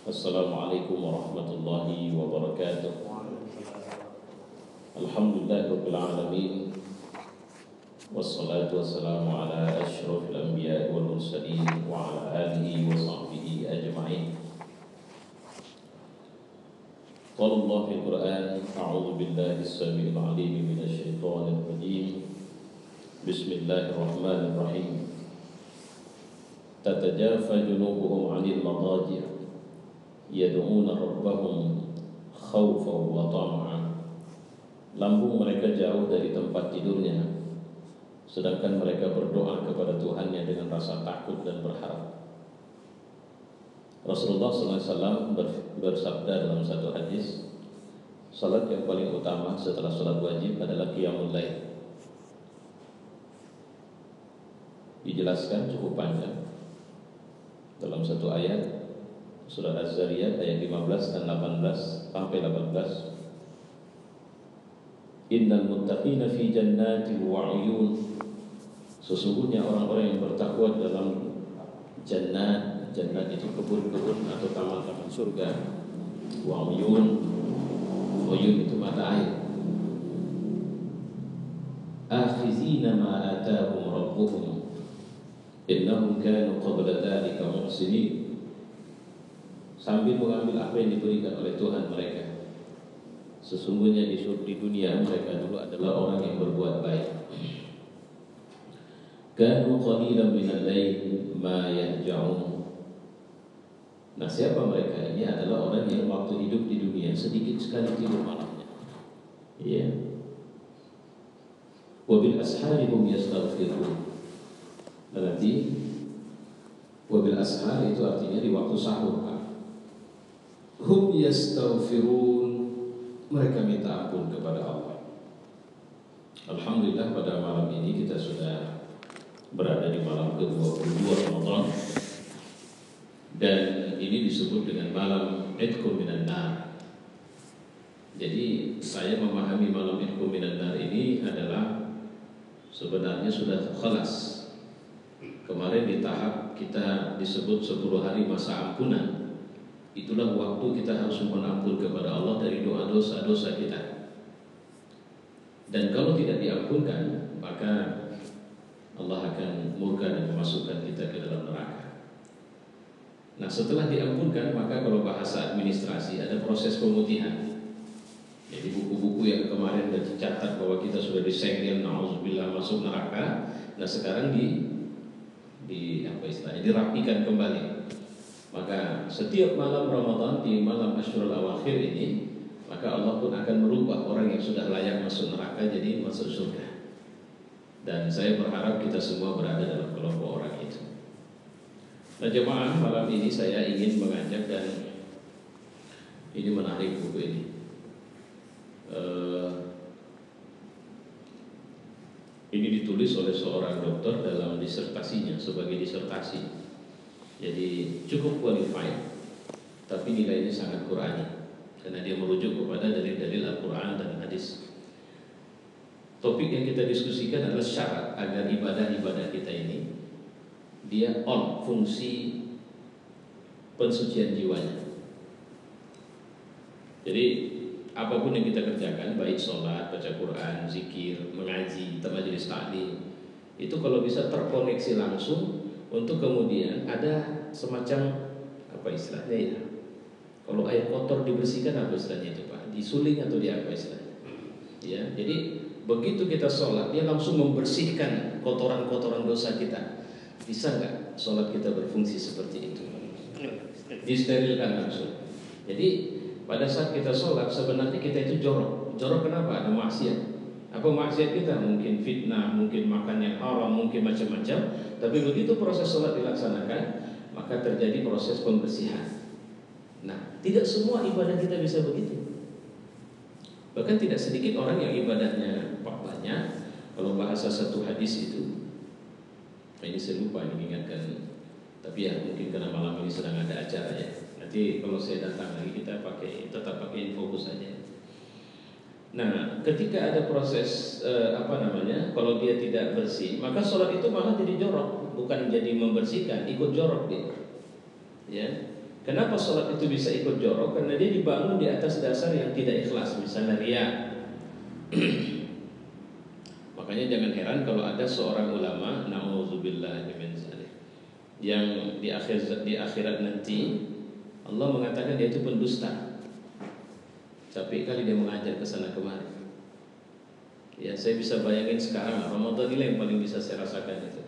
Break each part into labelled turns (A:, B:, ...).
A: Assalamualaikum warahmatullahi wabarakatuh. Alhamdulillahirabbil alamin. Wassalatu wassalamu ala asyrafil anbiya'i wal mursalin wa ala alihi wa sahbihi ajma'in. Qala Allah fil Qur'an, a'udzu billahi as-sami'il 'alim minasy syaithanir rajim. Bismillahirrahmanirrahim. Tatajafa junubuhum 'anil madaji' yad'una rabbahum khawfan wa tama'an. Lambung mereka jauh dari tempat tidurnya, sedangkan mereka berdoa kepada Tuhannya dengan rasa takut dan berharap. Rasulullah SAW bersabda dalam satu hadis, salat yang paling utama setelah salat wajib adalah qiyamul lail. Dijelaskan cukup panjang dalam satu ayat Surah Az-Zariyat ayat 15 dan 18 sampai 18. Innal muttaqina fi jannati wa 'uyun. Sesungguhnya orang-orang yang bertakwa dalam jannat, jannat itu kebun-kebun atau taman-taman surga. Wa 'uyun, 'uyun itu mata air. Akhizina ma atahum rabbuhum innahum kanu qabla dzalika muhsinin. Sambil mengambil apa yang diberikan oleh Tuhan mereka. Sesungguhnya di dunia mereka dulu adalah orang yang berbuat baik. Kanu qalilan minal lail ma yahja'un. Nah, siapa mereka? Ini adalah orang yang waktu hidup di dunia sedikit sekali tidur malamnya. Iya. Wa bil ashari hum yastaghfirun. Berarti wa bil ashar itu artinya di waktu sahur. Hum yastaghfirun, mereka minta ampun kepada Allah. Alhamdulillah pada malam ini kita sudah berada di malam ke-22 Ramadan. Dan ini disebut dengan malam Idqum minan nar. Jadi saya memahami malam Idqum minan nar ini adalah sebenarnya sudah khalas. Kemarin di tahap kita disebut 10 hari masa ampunan. Itulah waktu kita harus mohon ampun kepada Allah dari doa dosa-dosa kita. Dan kalau tidak diampunkan, maka Allah akan murka dan memasukkan kita ke dalam neraka. Nah, setelah diampunkan, maka kalau bahasa administrasi ada proses pemutihan. Jadi buku-buku yang kemarin sudah dicatat bahwa kita sudah disegel, na'udzubillah, masuk neraka. Nah, sekarang dirapikan kembali. Maka setiap malam Ramadan di malam Asyurul Awakhir ini, maka Allah pun akan merubah orang yang sudah layak masuk neraka jadi masuk surga. Dan saya berharap kita semua berada dalam kelompok orang itu. Nah, jemaah, malam ini saya ingin mengajak, dan ini menarik buku ini. Ini ditulis oleh seorang dokter dalam disertasinya, sebagai disertasi. Jadi cukup qualified, tapi nilainya sangat Qur'ani, karena dia merujuk kepada dalil-dalil Al-Quran dan hadis. Topik yang kita diskusikan adalah syarat agar ibadah-ibadah kita ini dia on fungsi pensucian jiwanya. Jadi apapun yang kita kerjakan, baik sholat, baca Quran, zikir, mengaji, majelis taklim, itu kalau bisa terkoneksi langsung untuk kemudian ada semacam apa istilahnya ya? Kalau air kotor dibersihkan apa istilahnya itu Pak? Disuling atau di apa istilahnya? Ya, jadi begitu kita sholat, dia langsung membersihkan kotoran-kotoran dosa kita. Bisa nggak sholat kita berfungsi seperti itu? Disterilkan langsung. Jadi pada saat kita sholat sebenarnya kita itu jorok. Jorok kenapa? Ada maksiat. Apa maksiat kita? Mungkin fitnah, mungkin makan yang haram, mungkin macam-macam. Tapi begitu proses sholat dilaksanakan, maka terjadi proses pembersihan. Nah, tidak semua ibadah kita bisa begitu. Bahkan tidak sedikit orang yang ibadahnya banyak. Kalau bahasa satu hadis itu, ini saya lupa mengingatkan. Tapi ya mungkin karena malam ini sedang ada acara ya. Nanti kalau saya datang lagi kita tetap pakai infobus saja. Nah, ketika ada proses kalau dia tidak bersih, maka sholat itu malah jadi jorok, bukan jadi membersihkan, ikut jorok dia. Ya, Kenapa sholat itu bisa ikut jorok? Karena dia dibangun di atas dasar yang tidak ikhlas, misalnya riya. Makanya jangan heran kalau ada seorang ulama, na'udzubillah min dzalik, yang di akhirat nanti Allah mengatakan dia itu pendusta. Capek kali dia mengajar ke sana kemari. Ya, saya bisa bayangin sekarang Ramadan ini yang paling bisa saya rasakan itu.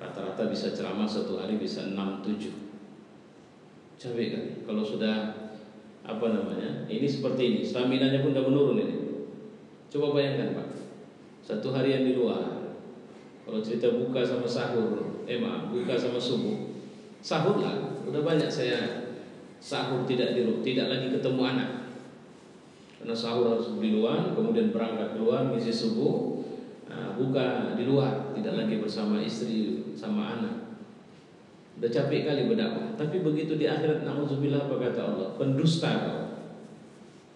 A: Rata-rata bisa ceramah satu hari bisa 6-7. Capek kali. Kalau sudah ini seperti ini, stamina-nya pun udah menurun ini. Coba bayangkan Pak, satu harian di luar. Kalau cerita buka sama sahur, buka sama subuh, sahur lah. Udah banyak saya sahur tidak lagi ketemu anak. Karena sahur harus di luar, kemudian berangkat keluar ngisi subuh, buka di luar, tidak lagi bersama istri sama anak. Udah capek kali berdakwah. Tapi begitu di akhirat, na'udzubillah, apa kata Allah? Pendusta kau.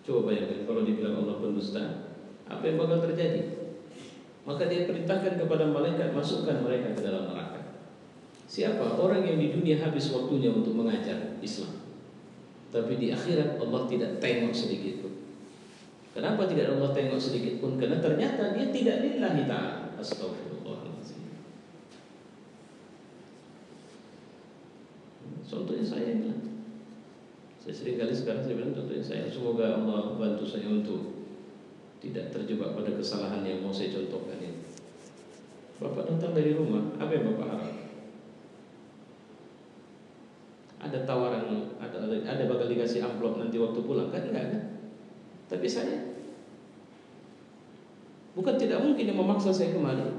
A: Coba bayangkan kalau dibilang Allah pendusta, apa yang bakal terjadi? Maka dia perintahkan kepada malaikat, masukkan mereka ke dalam neraka. Siapa? Orang yang di dunia habis waktunya untuk mengajar Islam, tapi di akhirat Allah tidak tengok sedikit pun. Kenapa tidak Allah tengok sedikit pun? Karena ternyata dia tidak lillahi ta'ala. Astagfirullahaladzim. Contohnya saya bilang, saya sering kali sekarang saya bilang contohnya saya, semoga Allah bantu saya untuk tidak terjebak pada kesalahan yang mau saya contohkan ini. Bapak datang dari rumah, apa yang Bapak harap? Ada tawaran, ada bakal dikasih amplop nanti waktu pulang, kan enggak kan? Tapi saya bukan tidak mungkin yang memaksa saya kemari.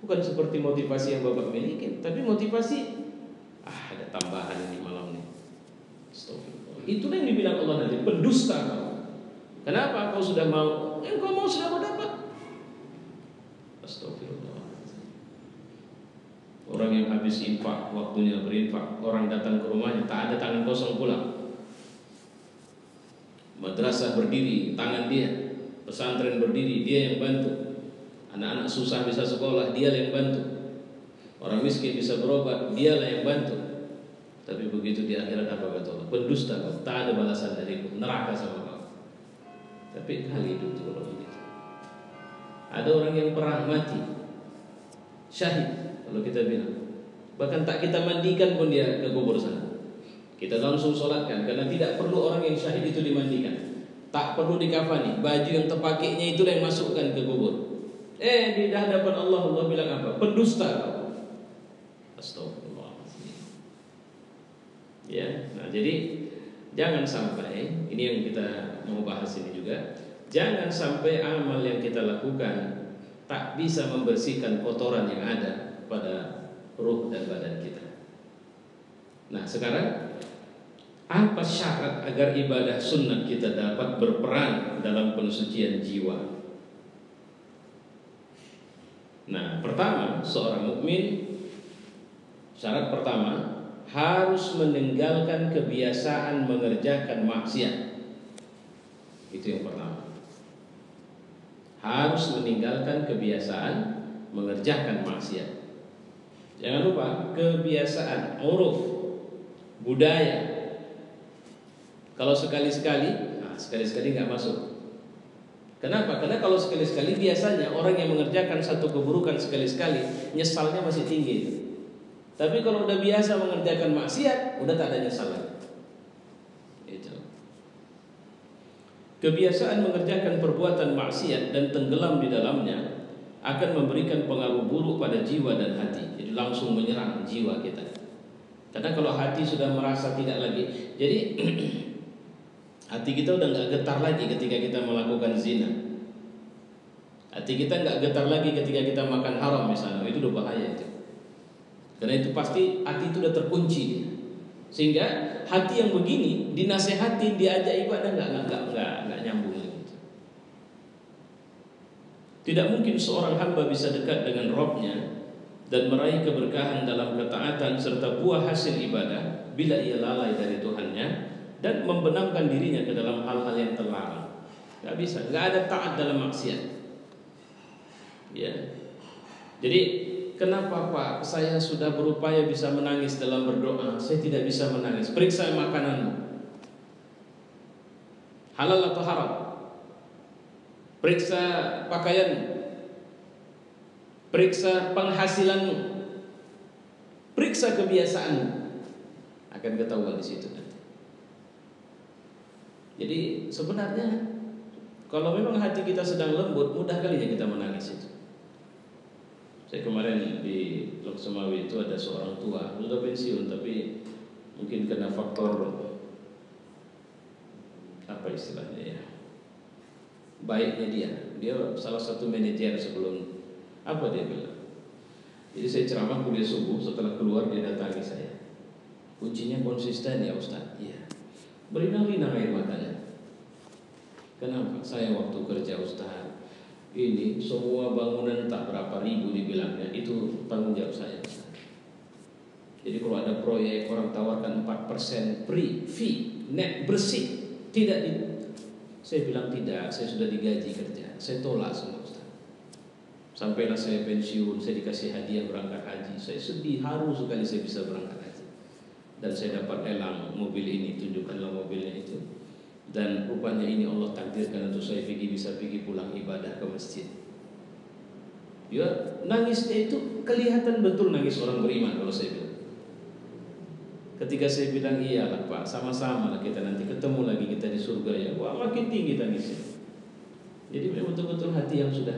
A: Bukan seperti motivasi yang Bapak miliki, tapi motivasi ada tambahan ini malam nih. Itulah yang dibilang Allah nanti, pendusta kau. Kenapa kau sudah mau? Engkau mau sudah mau dapat. Astagfirullah. Orang yang habis infak, waktunya berinfak, orang datang ke rumahnya tak ada tangan kosong pulang. Madrasah berdiri, tangan dia. Pesantren berdiri, dia yang bantu. Anak-anak susah bisa sekolah, dia yang bantu. Orang miskin bisa berobat, dialah yang bantu. Tapi begitu di akhirat apa kata Allah? Pendusta kau, tak ada balasan dariku, neraka sama kau. Tapi kali itu kalau begitu. Ada orang yang perang mati, syahid kalau kita bilang. Bahkan tak kita mandikan pun dia ke kubur sana. Kita langsung sholatkan, karena tidak perlu orang yang syahid itu dimandikan. Tak perlu dikafani, baju yang terpakainya itulah yang masukkan ke kubur. Di hadapan Allah, Allah bilang apa? Pendusta kau. Astagfirullahaladzim. Ya, nah jadi jangan sampai, ini yang kita mau bahas ini juga, jangan sampai amal yang kita lakukan tak bisa membersihkan kotoran yang ada pada ruh dan badan kita. Nah sekarang, apa syarat agar ibadah sunnah kita dapat berperan dalam pensucian jiwa? Nah, pertama, seorang mukmin, syarat pertama harus meninggalkan kebiasaan mengerjakan maksiat. Itu yang pertama. Harus meninggalkan kebiasaan mengerjakan maksiat. Jangan lupa kebiasaan, uruf, budaya. Kalau sekali-sekali, sekali-sekali nggak masuk. Kenapa? Karena kalau sekali-sekali biasanya orang yang mengerjakan satu keburukan sekali-sekali nyesalnya masih tinggi. Tapi kalau udah biasa mengerjakan maksiat, udah tak ada nyesal lagi. Itu. Kebiasaan mengerjakan perbuatan maksiat dan tenggelam di dalamnya akan memberikan pengaruh buruk pada jiwa dan hati. Jadi langsung menyerang jiwa kita. Karena kalau hati sudah merasa tidak lagi, jadi hati kita udah nggak getar lagi ketika kita melakukan zina. Hati kita nggak getar lagi ketika kita makan haram misalnya, itu udah bahaya itu. Karena itu pasti hati itu udah terkunci dia. Sehingga hati yang begini dinasehati, diajak ibadah nggak nyambung gitu. Tidak mungkin seorang hamba bisa dekat dengan Rabb-nya dan meraih keberkahan dalam ketaatan serta buah hasil ibadah bila ia lalai dari Tuhannya dan membenamkan dirinya ke dalam hal-hal yang terlarang. Gak bisa, gak ada taat dalam maksiat. Ya. Jadi kenapa Pak saya sudah berupaya bisa menangis dalam berdoa, saya tidak bisa menangis? Periksa makananmu, halal atau haram. Periksa pakaianmu, periksa penghasilanmu, periksa kebiasaanmu, akan ketahuan di situ nanti. Jadi sebenarnya kalau memang hati kita sedang lembut, mudah kalinya kita menangis itu. Saya kemarin di Loksemawi itu ada seorang tua, sudah pensiun tapi mungkin kena faktor apa istilahnya ya, baiknya dia salah satu manajer sebelum apa dia bilang. Jadi saya ceramah kuliah subuh, setelah keluar dia datangi saya. Kuncinya konsisten ya Ustaz. Iya. Berinang-inang air matanya. Kenapa? Saya waktu kerja Ustaz, ini semua bangunan tak berapa ribu dibilangnya, itu tanggung jawab saya Ustaz. Jadi kalau ada proyek orang tawarkan 4% free fee, net bersih, tidak di, saya bilang tidak, saya sudah digaji kerja, saya tolak semua Ustaz. Sampailah saya pensiun, saya dikasih hadiah berangkat haji, saya sedih, haru sekali saya bisa berangkat haji. Dan saya dapat elang mobil ini, tunjukkanlah mobilnya itu. Dan rupanya ini Allah takdirkan untuk saya bisa pergi pulang ibadah ke masjid. Ya, nangisnya itu kelihatan betul nangis orang beriman kalau saya bilang. Ketika saya bilang iyalah Pak, sama-sama lah kita nanti ketemu lagi kita di surga ya. Wah, makin tinggi tangisnya. Jadi betul-betul hati yang sudah.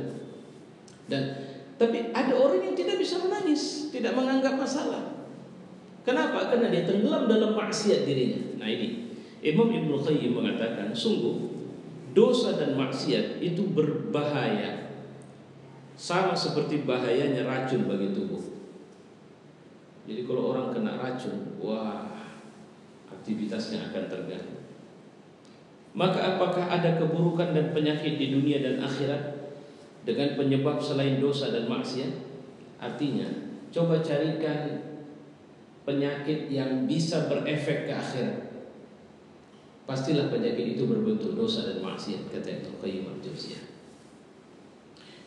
A: Dan tapi ada orang yang tidak bisa menangis, tidak menganggap masalah. Kenapa? Karena dia tenggelam dalam maksiat dirinya. Nah ini Imam Ibnu Qayyim mengatakan, sungguh dosa dan maksiat itu berbahaya, sama seperti bahayanya racun bagi tubuh. Jadi kalau orang kena racun, wah, aktivitasnya akan terganggu. Maka apakah ada keburukan dan penyakit di dunia dan akhirat dengan penyebab selain dosa dan maksiat? Artinya, coba carikan penyakit yang bisa berefek ke akhirat. Pastilah penyakit itu berbentuk dosa dan maksiat, kata Ibnu Qayyim al-Jauziyah.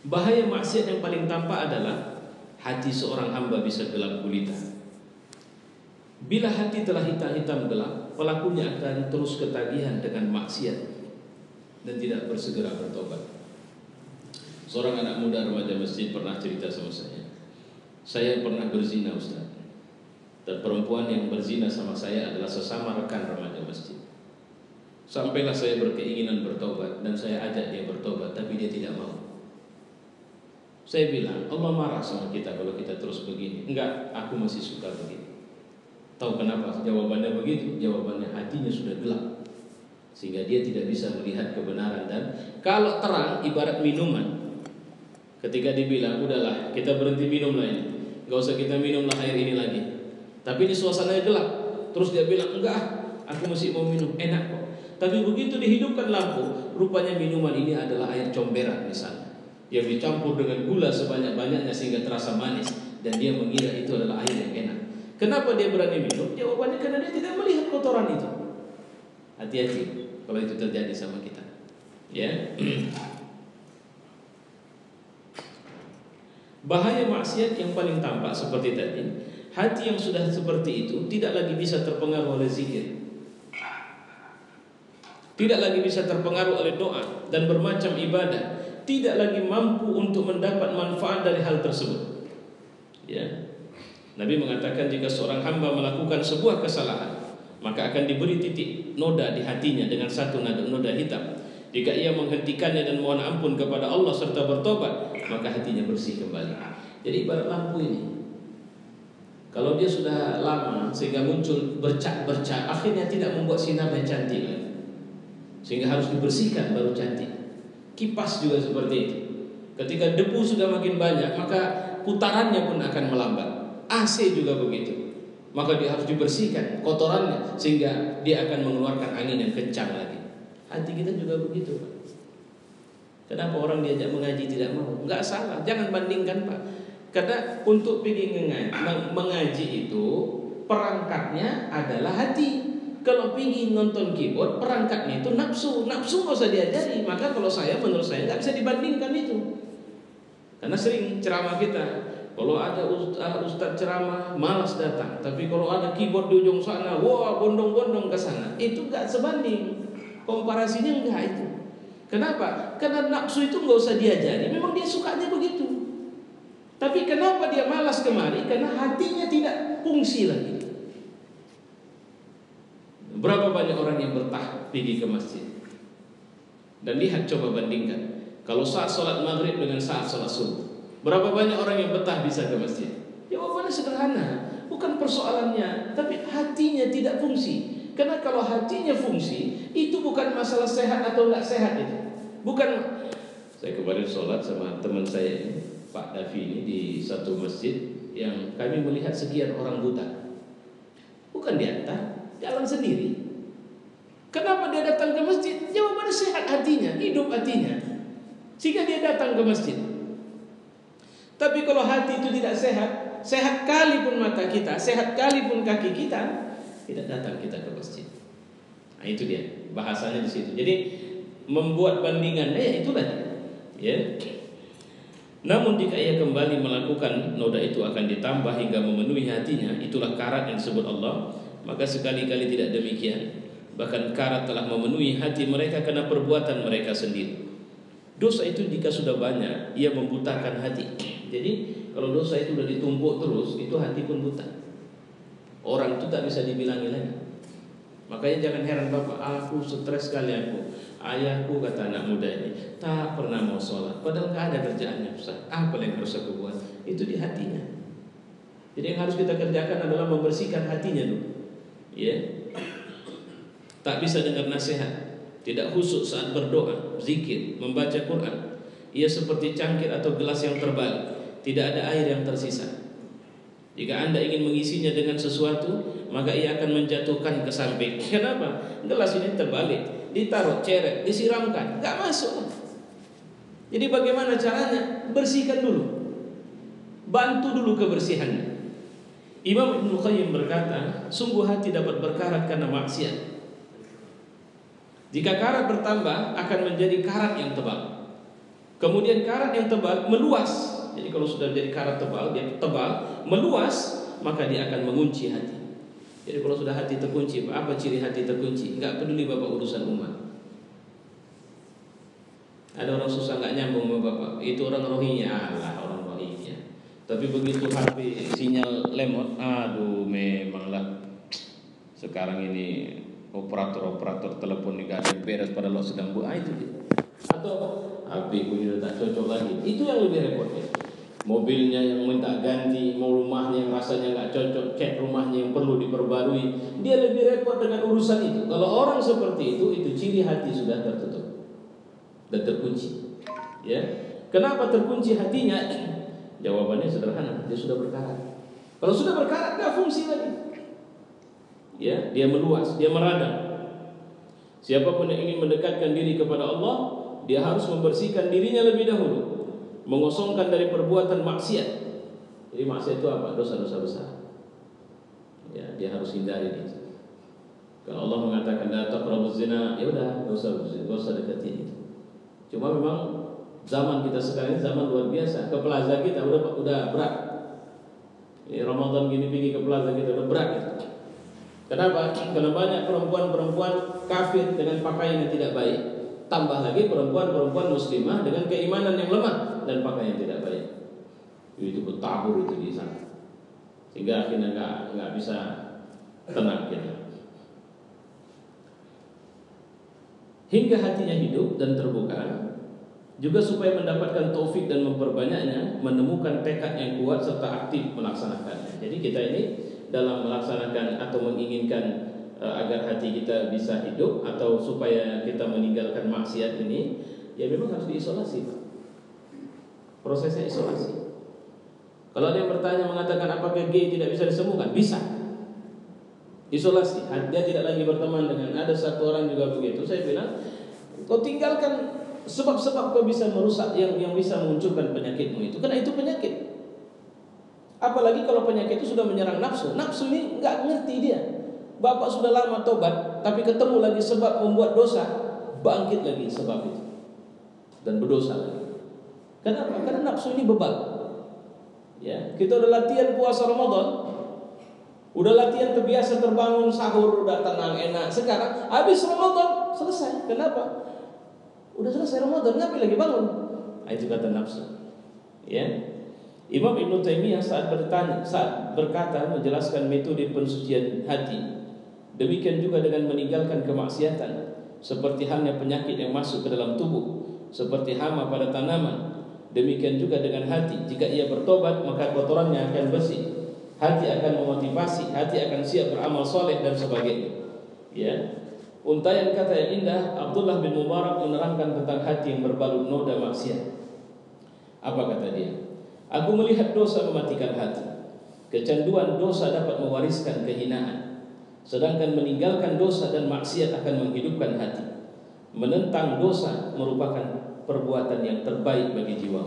A: Bahaya maksiat yang paling tampak adalah hati seorang hamba bisa gelap gulita. Bila hati telah hitam gelap, pelakunya akan terus ketagihan dengan maksiat dan tidak bersegera bertobat. Seorang anak muda remaja masjid pernah cerita sama saya pernah berzina Ustaz. Dan perempuan yang berzina sama saya adalah sesama rekan remaja masjid. Sampailah saya berkeinginan bertobat dan saya ajak dia bertobat, tapi dia tidak mau. Saya bilang, Allah marah sama kita kalau kita terus begini. Enggak, aku masih suka begini. Tahu kenapa jawabannya begitu? Jawabannya hatinya sudah gelap, sehingga dia tidak bisa melihat kebenaran. Dan kalau terang ibarat minuman, ketika dibilang udahlah kita berhenti minum lah ini, nggak usah kita minumlah air ini lagi. Tapi ini suasananya gelap, terus dia bilang enggak, aku masih mau minum, enak kok. Tapi begitu dihidupkan lampu, rupanya minuman ini adalah air comberan misalnya, yang dicampur dengan gula sebanyak-banyaknya sehingga terasa manis, dan dia mengira itu adalah air yang enak. Kenapa dia berani minum? Jawabannya karena dia tidak melihat kotoran itu. Hati-hati kalau itu terjadi sama kita. Ya. Bahaya maksiat yang paling tampak seperti tadi, hati yang sudah seperti itu tidak lagi bisa terpengaruh oleh zikir, tidak lagi bisa terpengaruh oleh doa dan bermacam ibadah, tidak lagi mampu untuk mendapat manfaat dari hal tersebut. Ya. Nabi mengatakan jika seorang hamba melakukan sebuah kesalahan, maka akan diberi titik noda di hatinya dengan satu noda hitam. Jika ia menghentikannya dan mohon ampun kepada Allah serta bertobat, maka hatinya bersih kembali. Jadi ibarat lampu ini, kalau dia sudah lama sehingga muncul bercak-bercak, akhirnya tidak membuat sinarnya cantik lagi, sehingga harus dibersihkan baru cantik. Kipas juga seperti itu. Ketika debu sudah makin banyak, maka putarannya pun akan melambat. AC juga begitu, maka dia harus dibersihkan kotorannya sehingga dia akan mengeluarkan angin yang kencang lagi. Hati kita juga begitu, Pak. Kenapa orang diajak mengaji tidak mau? Enggak salah, jangan bandingkan, Pak. Karena untuk pergi mengaji itu perangkatnya adalah hati. Kalau pergi nonton keyboard, perangkatnya itu nafsu. Nafsu nggak usah diajari. Maka kalau menurut saya nggak bisa dibandingkan itu. Karena sering ceramah kita, Kalau ada ustaz ceramah, malas datang. Tapi kalau ada keyboard di ujung sana, wah bondong-bondong ke sana. Itu nggak sebanding. Komparasinya enggak itu. Kenapa? Karena nafsu itu nggak usah diajari. Memang dia sukanya begitu. Tapi kenapa dia malas kemari? Karena hatinya tidak fungsi lagi. Berapa banyak orang yang bertah pergi ke masjid? Dan lihat, coba bandingkan. Kalau saat sholat maghrib dengan saat sholat subuh, berapa banyak orang yang betah bisa ke masjid? Jawabannya sederhana. Bukan persoalannya, tapi hatinya tidak fungsi. Karena kalau hatinya fungsi, itu bukan masalah sehat atau enggak sehat itu. Bukan. Saya kemarin sholat sama teman saya ini, Pak Davi ini, di satu masjid yang kami melihat sekian orang buta. Bukan diantar, jalan sendiri. Kenapa dia datang ke masjid? Jawabannya sehat hatinya, hidup hatinya, sehingga dia datang ke masjid. Tapi kalau hati itu tidak sehat, sehat kali pun mata kita, sehat kali pun kaki kita, tidak datang kita ke masjid. Nah itu dia bahasanya di situ. Jadi membuat bandingan, ya itulah ya. Namun jika ia kembali melakukan, noda itu akan ditambah hingga memenuhi hatinya. Itulah karat yang disebut Allah. Maka sekali-kali tidak demikian. Bahkan karat telah memenuhi hati mereka karena perbuatan mereka sendiri. Dosa itu jika sudah banyak, ia membutakan hati. Jadi kalau dosa itu sudah ditumpuk terus, itu hati pun buta. Orang itu tak bisa dibilangi lagi. Makanya jangan heran bapak, aku stres sekali aku. Ayahku, kata anak muda ini, tak pernah mau sholat. Padahal nggak ada kerjaannya, Ustaz. Apa yang harus aku buat? Itu di hatinya. Jadi yang harus kita kerjakan adalah membersihkan hatinya dulu. Ya. Tak bisa dengar nasihat, tidak khusyuk saat berdoa, zikir, membaca Quran. Ia seperti cangkir atau gelas yang terbalik, tidak ada air yang tersisa. Jika Anda ingin mengisinya dengan sesuatu, maka ia akan menjatuhkan ke samping. Kenapa? Gelas ini terbalik, ditaruh ceret, disiramkan, nggak masuk. Jadi bagaimana caranya? Bersihkan dulu, bantu dulu kebersihannya. Imam Ibnu Qayyim berkata, sungguh hati dapat berkarat karena maksiat. Jika karat bertambah, akan menjadi karat yang tebal. Kemudian karat yang tebal meluas. Jadi kalau sudah jadi karat tebal, dia tebal, meluas, maka dia akan mengunci hati. Jadi kalau sudah hati terkunci, apa ciri hati terkunci? Enggak peduli bapak urusan umat. Ada orang susah nggak nyambung sama bapak, itu orang Rohingya, Allah orang Rohingya. Tapi begitu HP sinyal lemot, aduh memanglah sekarang ini operator telepon ini gak ada beres pada lo sedang buat itu dia. Atau HP gue udah tak cocok lagi. Itu yang lebih repot ya. Mobilnya yang minta ganti, mau rumahnya yang rasanya nggak cocok, cat rumahnya yang perlu diperbarui. Dia lebih repot dengan urusan itu. Kalau orang seperti itu ciri hati sudah tertutup dan terkunci. Ya, kenapa terkunci hatinya? Jawabannya sederhana, dia sudah berkarat. Kalau sudah berkarat nggak fungsi lagi. Ya, dia meluas, dia meradang. Siapapun yang ingin mendekatkan diri kepada Allah, dia harus membersihkan dirinya lebih dahulu, mengosongkan dari perbuatan maksiat. Jadi maksiat itu apa? Dosa-dosa besar. Ya, dia harus hindari itu. Kalau Allah mengatakan la taqrabuz zina, ya udah, dosa dekati itu. Cuma memang zaman kita sekarang ini zaman luar biasa. Ke plaza kita udah berat. Ini Ramadan gini pergi ke plaza kita udah berat gitu. Kenapa? Karena banyak perempuan-perempuan kafir dengan pakaian yang tidak baik. Tambah lagi perempuan-perempuan muslimah dengan keimanan yang lemah dan pakaian yang tidak baik. Itu bertabur itu di sana. Sehingga akhirnya nggak bisa tenang kita. Hingga hatinya hidup dan terbuka, juga supaya mendapatkan taufik dan memperbanyaknya, menemukan tekad yang kuat serta aktif melaksanakannya. Jadi kita ini dalam melaksanakan atau menginginkan agar hati kita bisa hidup atau supaya kita meninggalkan maksiat ini, ya memang harus diisolasi, Pak. Prosesnya isolasi. Kalau ada yang bertanya mengatakan apakah gay tidak bisa disembuhkan? Bisa. Isolasi. Dia tidak lagi berteman dengan, ada satu orang juga begitu. Saya bilang, kau tinggalkan sebab-sebab kau bisa merusak yang bisa memunculkan penyakitmu itu, karena itu penyakit. Apalagi kalau penyakit itu sudah menyerang nafsu. Nafsu ini nggak ngerti dia. Bapak sudah lama tobat, tapi ketemu lagi sebab membuat dosa, bangkit lagi sebab itu dan berdosa lagi. Kenapa? Karena nafsu ini bebal. Ya, kita udah latihan puasa Ramadan, udah latihan terbiasa terbangun sahur, udah tenang enak. Sekarang habis Ramadan selesai. Kenapa? Udah selesai Ramadan, ngapain lagi bangun? Nah, itu kata nafsu. Ya, Imam Ibn Taimiyah saat berkata menjelaskan metode pensucian hati. Demikian juga dengan meninggalkan kemaksiatan, seperti halnya penyakit yang masuk ke dalam tubuh, seperti hama pada tanaman. Demikian juga dengan hati. Jika ia bertobat, maka kotorannya akan bersih. Hati akan memotivasi, hati akan siap beramal soleh dan sebagainya. Ya, untayan kata yang indah Abdullah bin Mubarak menerangkan tentang hati yang berbalut noda maksiat. Apa kata dia? Aku melihat dosa mematikan hati. Kecanduan dosa dapat mewariskan kehinaan, sedangkan meninggalkan dosa dan maksiat akan menghidupkan hati. Menentang dosa merupakan perbuatan yang terbaik bagi jiwa.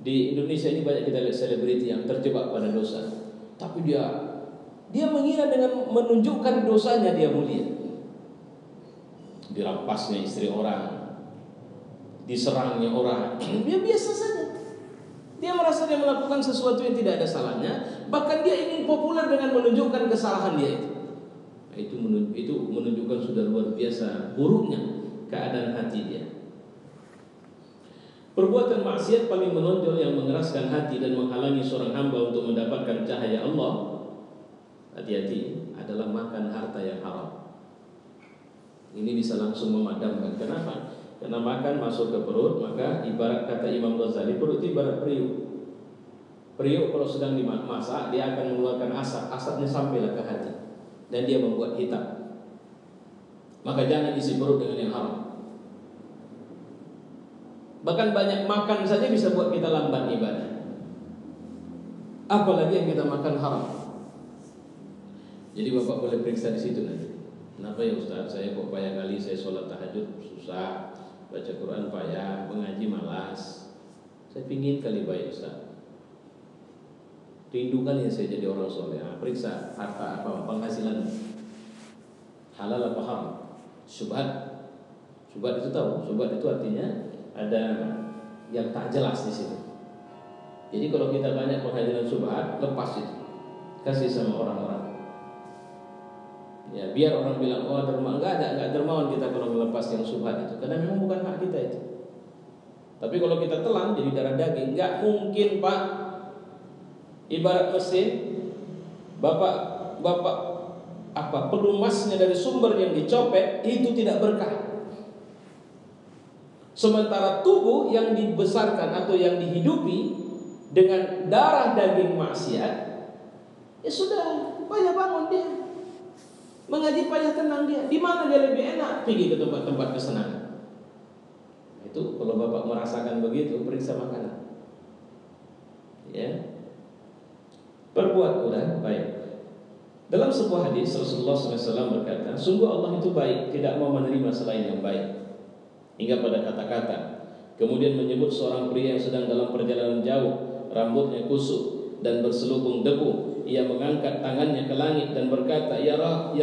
A: Di Indonesia ini banyak kita lihat selebriti yang terjebak pada dosa, tapi dia mengira dengan menunjukkan dosanya dia mulia. Dirampasnya istri orang, diserangnya orang, dia biasa saja. Dia merasa dia melakukan sesuatu yang tidak ada salahnya, bahkan dia ingin populer dengan menunjukkan kesalahan dia itu. Itu menunjukkan sudah luar biasa buruknya keadaan hati dia. Perbuatan maksiat paling menonjol yang mengeraskan hati dan menghalangi seorang hamba untuk mendapatkan cahaya Allah, hati-hati, adalah makan harta yang haram. Ini bisa langsung memadamkan. Kenapa? Karena makan masuk ke perut, maka ibarat kata Imam Ghazali, perut itu ibarat periuk. Periuk kalau sedang dimasak, dia akan mengeluarkan asap. Asapnya sampailah ke hati dan dia membuat hitam. Maka jangan isi perut dengan yang haram. Bahkan banyak makan saja bisa buat kita lambat ibadah, apalagi yang kita makan haram. Jadi bapak boleh periksa di situ nanti. Kenapa ya Ustaz? Saya kok payah kali, saya sholat tahajud susah, baca Quran payah, mengaji malas. Saya pingin kali baik Ustaz. Rindu kali ya saya jadi orang soleh. Periksa harta apa, penghasilan halal apa haram. Syubhat. Syubhat itu tahu? Syubhat itu artinya ada yang tak jelas di situ. Jadi kalau kita banyak penghasilan syubhat, lepas itu, kasih sama orang-orang. Ya, biar orang bilang, oh dermawan. Enggak dermawan kita kalau melepas yang syubhat itu, karena memang bukan hak kita itu. Tapi kalau kita telan jadi darah daging, enggak mungkin Pak. Ibarat mesin, bapak pelumasnya dari sumber yang dicopet itu tidak berkah. Sementara tubuh yang dibesarkan atau yang dihidupi dengan darah daging maksiat, ya sudah, payah bangun dia. Mengaji payah tenang dia. Di mana dia lebih enak? Pergi ke tempat-tempat kesenangan. Itu kalau bapak merasakan begitu, periksa makanan. Ya. Perbuat udah baik. Dalam sebuah hadis Rasulullah SAW berkata, sungguh Allah itu baik, tidak mau menerima selain yang baik. Hingga pada kata-kata, kemudian menyebut seorang pria yang sedang dalam perjalanan jauh, rambutnya kusut dan berselubung debu. Ia mengangkat tangannya ke langit dan berkata, Ya Rab,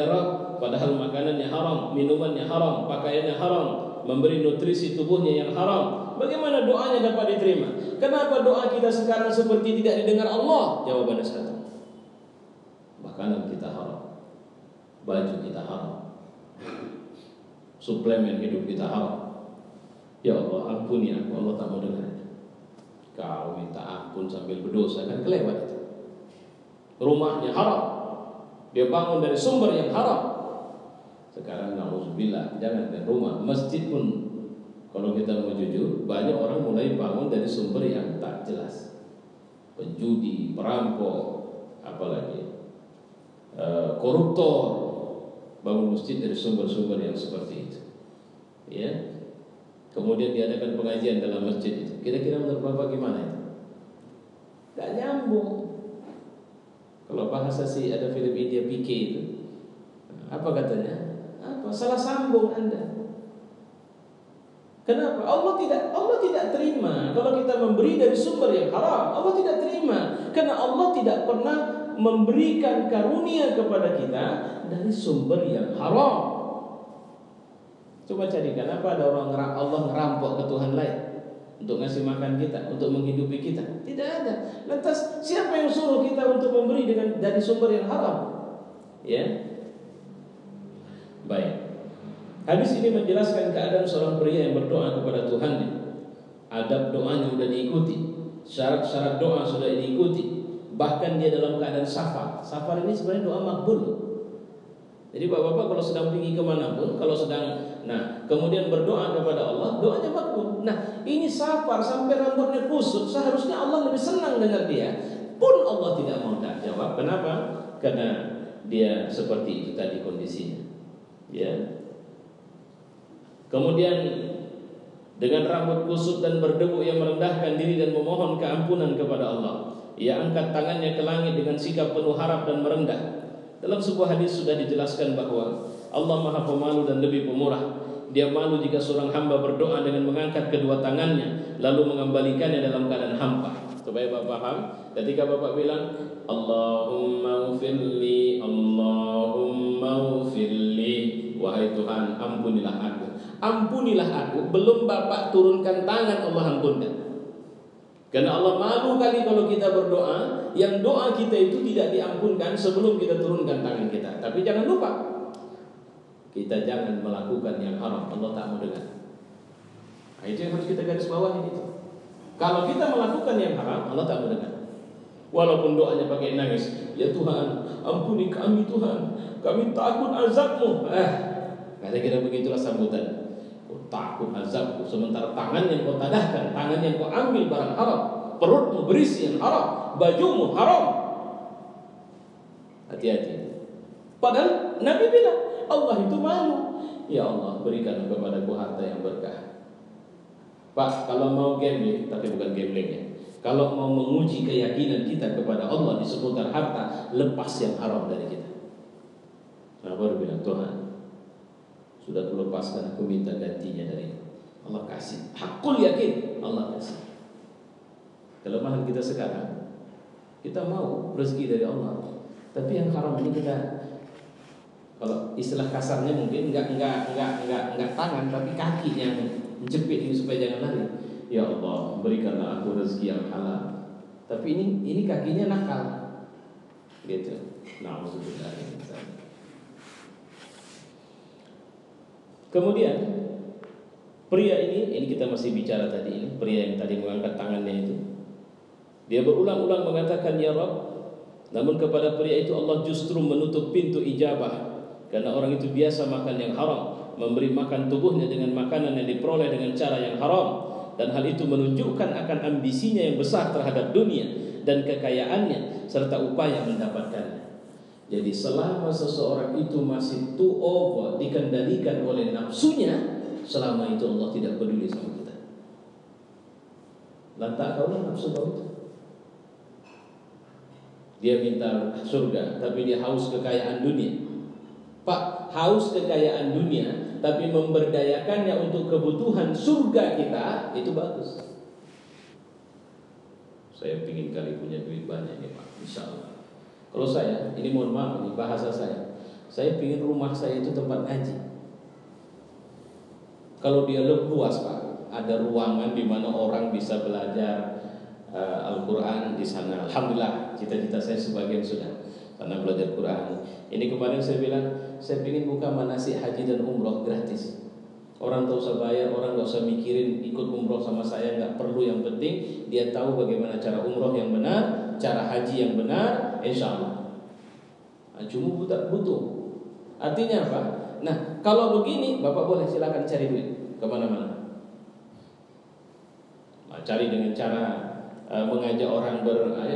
A: padahal makanannya haram, minumannya haram, pakaiannya haram, memberi nutrisi tubuhnya yang haram. Bagaimana doanya dapat diterima? Kenapa doa kita sekarang seperti tidak didengar Allah? Jawabannya satu, makanan kita haram, baju kita haram, suplemen hidup kita haram. Ya Allah, ampuni aku. Allah tak mau dengar. Kau minta ampun sambil berdosa, kan kelewat itu. Rumahnya haram, dia bangun dari sumber yang haram. Sekarang na'udzubillah, jangan ke rumah, masjid pun kalau kita mau jujur, banyak orang mulai bangun dari sumber yang tak jelas. Penjudi, perampok, apalagi koruptor, bangun masjid dari sumber-sumber yang seperti itu. Ya. Kemudian diadakan pengajian dalam masjid itu. Kira-kira menurut Bapak gimana itu? Gak nyambung. Kalau bahasa sih ada film India PK itu, apa katanya? Apa? Salah sambung Anda. Kenapa? Allah tidak terima kalau kita memberi dari sumber yang haram. Allah tidak terima karena Allah tidak pernah memberikan karunia kepada kita dari sumber yang haram. Coba carikan apa ada orang Allah ngerampok ke Tuhan lain. untuk ngasih makan kita, untuk menghidupi kita? Tidak ada. Lantas siapa yang suruh kita untuk memberi dari sumber yang haram? Ya, baik. Hadis ini menjelaskan keadaan seorang pria yang berdoa kepada Tuhannya. Adab doanya sudah diikuti, syarat-syarat doa sudah diikuti. Bahkan dia dalam keadaan safar. Safar ini sebenarnya doa makbul. Jadi bapak-bapak kalau sedang pergi kemanapun, kalau sedang, kemudian berdoa kepada Allah, doanya makbul. Nah, ini safar sampai rambutnya kusut, seharusnya Allah lebih senang dengar dia. Pun Allah tidak mau jawab. Kenapa? Karena dia seperti itu tadi kondisinya. Ya. Kemudian dengan rambut kusut dan berdebu ia merendahkan diri dan memohon keampunan kepada Allah. Ia angkat tangannya ke langit dengan sikap penuh harap dan merendah. Dalam sebuah hadis sudah dijelaskan bahwa Allah Maha Pemalu dan lebih pemurah. Dia malu jika seorang hamba berdoa dengan mengangkat kedua tangannya lalu mengembalikannya dalam keadaan hampa. Supaya Bapak paham, ketika Bapak bilang Allahumma ufirli, Allahumma ufirli, wahai Tuhan ampunilah aku. Ampunilah aku, belum Bapak turunkan tangan Allah ampunkan. Karena Allah malu kali kalau kita berdoa, yang doa kita itu tidak diampunkan sebelum kita turunkan tangan kita. Tapi jangan lupa, kita jangan melakukan yang haram, Allah tak mau dengar. Nah, itu yang harus kita garis bawahi itu. Kalau kita melakukan yang haram, Allah tak mau dengar. Walaupun doanya pakai nangis, ya Tuhan, ampuni kami Tuhan, kami takut azab-Mu. Kira-kira begitulah sambutan. Takut azabku, sementara tangan yang kau tadahkan, tangan yang kau ambil barang haram, perutmu berisi yang haram, bajumu haram. Hati-hati. Padahal Nabi bilang Allah itu malu. Ya Allah, berikan kepadaku harta yang berkah. Pak, kalau mau gambling, tapi bukan gambling ya, kalau mau menguji keyakinan kita kepada Allah di seputar harta, lepas yang haram dari kita. Nah, baru bilang Tuhan, sudah kulepaskan, aku minta gantinya dari Allah. Kasih, hakul yakin Allah kasih. Kelemahan kita sekarang, kita mau rezeki dari Allah, tapi yang haram ini kita, kalau istilah kasarnya mungkin enggak tangan, tapi kaki yang menjepit ini supaya jangan lari. Ya Allah, berikanlah aku rezeki yang halal. Tapi ini kakinya nakal, gitu. Nauzubillah. Kemudian pria ini kita masih bicara tadi ini, pria yang tadi mengangkat tangannya itu, dia berulang-ulang mengatakan ya Rabb, namun kepada pria itu Allah justru menutup pintu ijabah, karena orang itu biasa makan yang haram, memberi makan tubuhnya dengan makanan yang diperoleh dengan cara yang haram, dan hal itu menunjukkan akan ambisinya yang besar terhadap dunia dan kekayaannya serta upaya mendapatkannya. Jadi selama seseorang itu masih too over, dikendalikan oleh nafsunya, selama itu Allah tidak peduli sama kita. Lantak kaulah nafsu kau itu. Dia minta surga, tapi dia haus kekayaan dunia. Pak, haus kekayaan dunia, tapi memberdayakannya untuk kebutuhan surga kita, itu bagus. Saya ingin kali punya duit banyak nih Pak, insya Allah. Kalau saya, ini mohon maaf, ini bahasa saya ingin rumah saya itu tempat ngaji. Kalau dia luas Pak, ada ruangan di mana orang bisa belajar Al-Quran di sana. Alhamdulillah, cita-cita saya sebagian sudah karena belajar Quran. Ini kemarin saya bilang, saya ingin buka manasik haji dan umroh gratis. Orang tak usah bayar, orang tak usah mikirin ikut umroh sama saya, nggak perlu. Yang penting dia tahu bagaimana cara umroh yang benar, cara haji yang benar, insya Allah. Cuma butuh. Artinya apa? Nah, kalau begini, Bapak boleh silakan cari duit kemana-mana. Cari dengan cara mengajak orang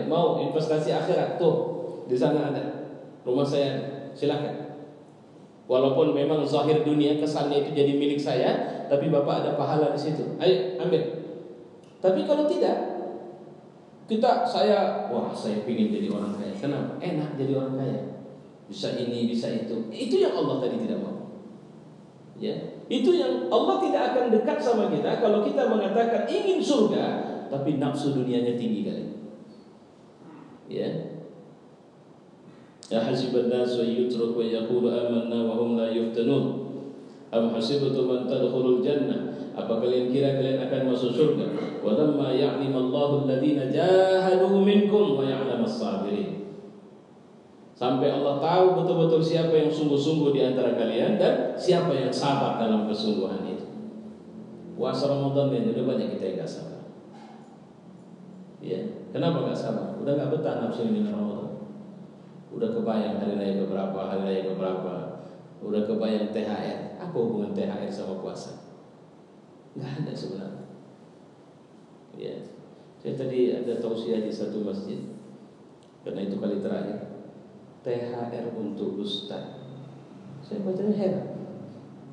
A: mau investasi akhirat, tuh di sana ada, rumah saya, silakan. Walaupun memang zahir dunia kesannya itu jadi milik saya, tapi Bapak ada pahala di situ. Ayo ambil. Tapi kalau tidak, saya pingin jadi orang kaya. Kenapa? Enak jadi orang kaya. Bisa ini, bisa itu. Itu yang Allah tadi tidak mau. Ya, itu yang Allah tidak akan dekat sama kita kalau kita mengatakan ingin surga, tapi nafsu dunianya tinggi kali. Ya. Ya hasiban nas wa yutraku wa yaqulu amanna wa hum la yuftanun. Am hasibtum an tadkhulul jannah, apa kalian kira kalian akan masuk surga? Wa lamma ya'lamallahu alladziina jahadu minkum wa ya'lamas sabirin. Sampai Allah tahu betul-betul siapa yang sungguh-sungguh di antara kalian dan siapa yang sabar dalam kesungguhan itu. Puasa Ramadan ini udah banyak kita yang gak sabar. Ya, kenapa gak sabar? Udah gak betah nafsu dengan Ramadan. Udah kebayang hari raya keberapa. Udah kebayang THR. Apa hubungan THR sama puasa? Gak ada sebenarnya. Ya, saya tadi ada tausiah di satu masjid. Karena itu kali terakhir. THR untuk ustaz. Saya bacanya heran.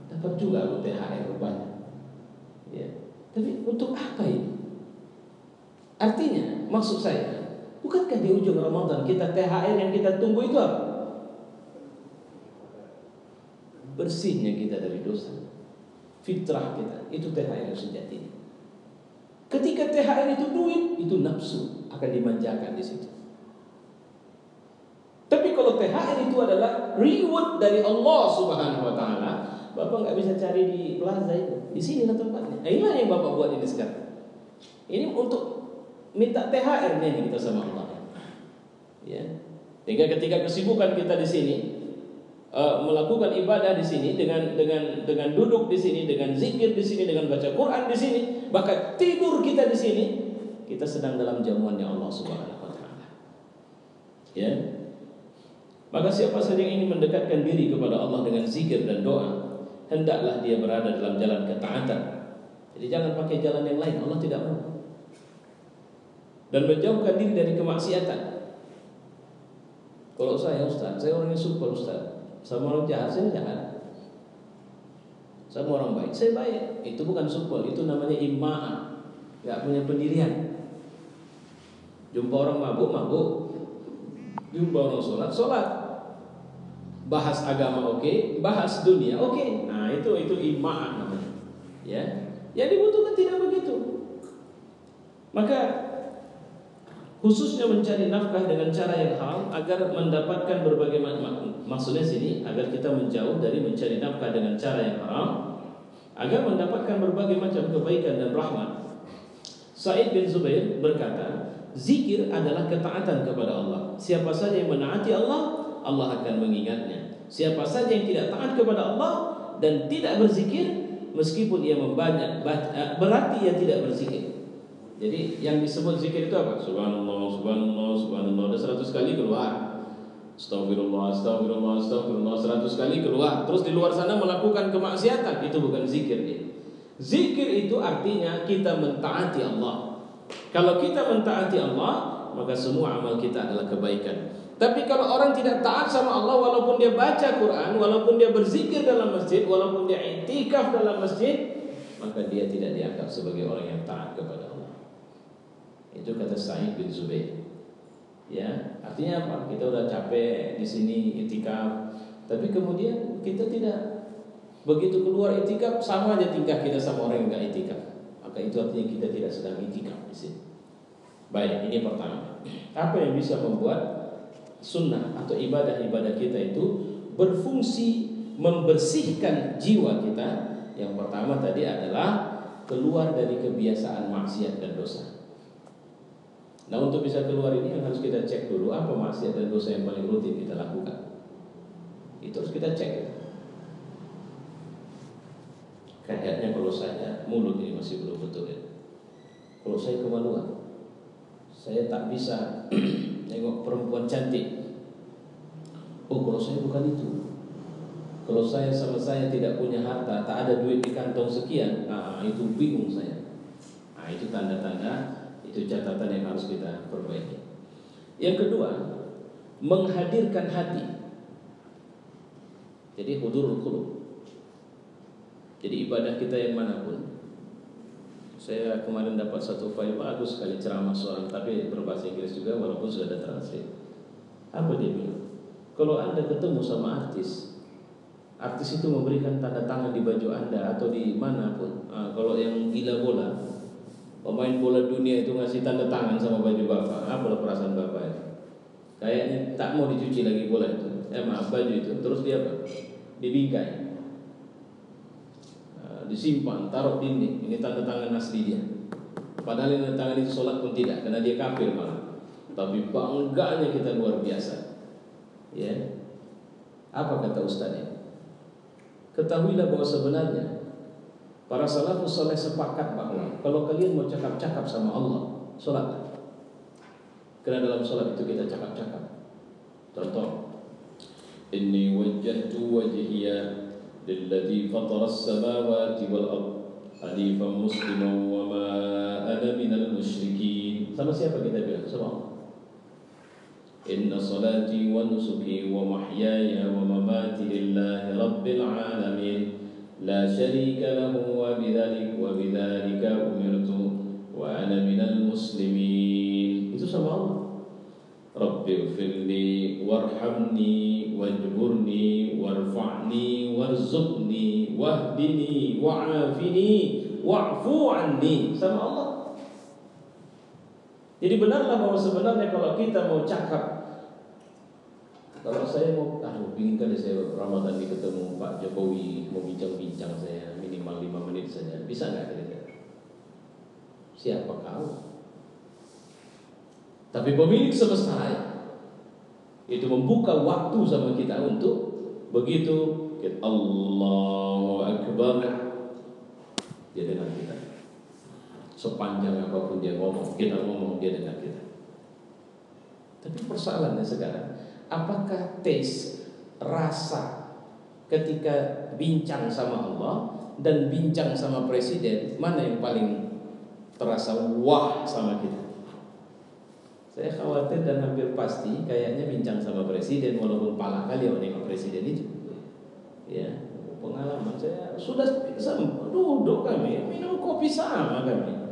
A: Dapat juga aku THR banyak. Ya. Tapi untuk apa ini? Artinya, maksud saya, bukankah di ujung Ramadan kita THR yang kita tunggu itu apa? Bersihnya kita dari dosa. Fitrah kita, itu THR yang sejati. Ketika THR itu duit, itu nafsu akan dimanjakan di situ. Tapi kalau THR itu adalah reward dari Allah Subhanahu wa taala, Bapak nggak bisa cari di plaza itu. Di sini lah tempatnya. Nah, inilah yang Bapak buat ini sekarang. Ini untuk minta THR-nya kita sama Allah. Ya. Sehingga ketika kesibukan kita di sini melakukan ibadah di sini dengan duduk di sini, dengan zikir di sini, dengan baca Quran di sini, bahkan tidur kita di sini, kita sedang dalam jamuannya Allah Subhanahu wa taala. Ya. Maka siapa saja yang ingin mendekatkan diri kepada Allah dengan zikir dan doa, hendaklah dia berada dalam jalan ketaatan. Jadi jangan pakai jalan yang lain, Allah tidak mau. Dan menjauhkan diri dari kemaksiatan. Kalau saya Ustaz, saya orang yang super Ustaz. Sama orang jahat saya jahat. Sama orang baik saya baik. Itu bukan super, itu namanya ima'ah. Gak punya pendirian. Jumpa orang mabuk, jumpa orang sholat. Bahas agama oke, bahas dunia oke. Nah itu ima'ah namanya. Ya, yang dibutuhkan tidak begitu. Maka khususnya mencari nafkah dengan cara yang haram agar mendapatkan berbagai maksudnya sini agar kita menjauh dari mencari nafkah dengan cara yang haram agar mendapatkan berbagai macam kebaikan dan rahmat. Sa'id bin Zubair berkata, zikir adalah ketaatan kepada Allah. Siapa saja yang menaati Allah, Allah akan mengingatnya. Siapa saja yang tidak taat kepada Allah dan tidak berzikir, meskipun ia membanyak berarti ia tidak berzikir. Jadi yang disebut zikir itu apa? Subhanallah, subhanallah, subhanallah. Udah 100 kali keluar. Astagfirullah, astagfirullah, astagfirullah 100 kali keluar. Terus di luar sana melakukan kemaksiatan, itu bukan zikir dia. Zikir itu artinya kita mentaati Allah. Kalau kita mentaati Allah, maka semua amal kita adalah kebaikan. Tapi kalau orang tidak taat sama Allah, walaupun dia baca Quran, walaupun dia berzikir dalam masjid, walaupun dia i'tikaf dalam masjid, maka dia tidak dianggap sebagai orang yang taat kepada Allah. Itu kata Sa'id bin Zubair. Ya, artinya apa? Kita udah capek di sini i'tikaf, tapi kemudian kita tidak begitu keluar i'tikaf sama aja tingkah kita sama orang yang enggak i'tikaf. Maka itu artinya kita tidak sedang i'tikaf di sini. Baik, ini pertama. Apa yang bisa membuat sunnah atau ibadah-ibadah kita itu berfungsi membersihkan jiwa kita? Yang pertama tadi adalah keluar dari kebiasaan maksiat dan dosa. Nah, untuk bisa keluar ini yang harus kita cek dulu apa maksiat dan dosa yang paling rutin kita lakukan. Itu harus kita cek. Kayaknya kalau saya mulut ini masih belum betul ya. Kalau saya kemaluan, saya tak bisa nengok perempuan cantik. Oh, kalau saya bukan itu. Kalau saya sama saya tidak punya harta, tak ada duit di kantong sekian, itu bingung saya. Nah, itu tanda-tanda, itu catatan yang harus kita perbaiki. Yang kedua, menghadirkan hati. Jadi hudurul qulub. Jadi ibadah kita yang manapun. Saya kemarin dapat satu file bagus sekali ceramah seorang, tapi berbahasa Inggris juga walaupun sudah ada translate. Apa dia bilang? Kalau Anda ketemu sama artis itu memberikan tanda tangan di baju Anda atau di manapun. Kalau yang gila bola, pemain bola dunia itu ngasih tanda tangan sama baju Bapak, apalah perasaan Bapak itu? Kayaknya tak mau dicuci lagi bola itu. Baju itu. Terus dia apa? Dibingkai. disimpan, taruh dinding. Ini tanda tangan asli dia. Padahal yang tanda tangan itu sholat pun tidak, karena dia kafir malah. Tapi bangganya kita luar biasa. Ya, apa kata ustaznya? Ketahuilah bahwa sebenarnya para salafus saleh sepakat bahwa kalau kalian mau cakap-cakap sama Allah, sholatlah. Karena dalam sholat itu kita cakap-cakap. Contoh, inni wajjahtu wajhiya lilladzi fatara as-samawati wal ardh hanifan musliman wa ma ana minal musyrikin. Sama siapa kita bilang? Sama Allah. Inna salati wa nusuki wa mahyaya wa mamati lillahi rabbil alamin la syarika lahu wa bidzalika umirtu wa ana minal muslimin. Itu sama Allah. Rabbi firli warhamni wajburni warfa'ni warzuqni wahdini wa'afini wa'fu anni. Sama Allah. Jadi benarlah bahwa sebenarnya kalau kita mau cakap, kalau saya mau, ingin kali saya Ramadan ini ketemu Pak Jokowi, mau bincang-bincang saya minimal 5 menit saja, bisa nggak kira-kira? Siapa kau? Tapi pemilik semesta raya itu membuka waktu sama kita untuk begitu Allahu Akbar, dia dengar kita. Sepanjang apapun dia ngomong, kita ngomong, dia dengar kita. Tapi persoalannya sekarang, apakah taste, rasa ketika bincang sama Allah dan bincang sama presiden, mana yang paling terasa wah sama kita? Saya khawatir dan hampir pasti kayaknya bincang sama presiden, walaupun pala kali yang menengok presiden itu. Ya, pengalaman saya sudah duduk kami minum kopi sama kami.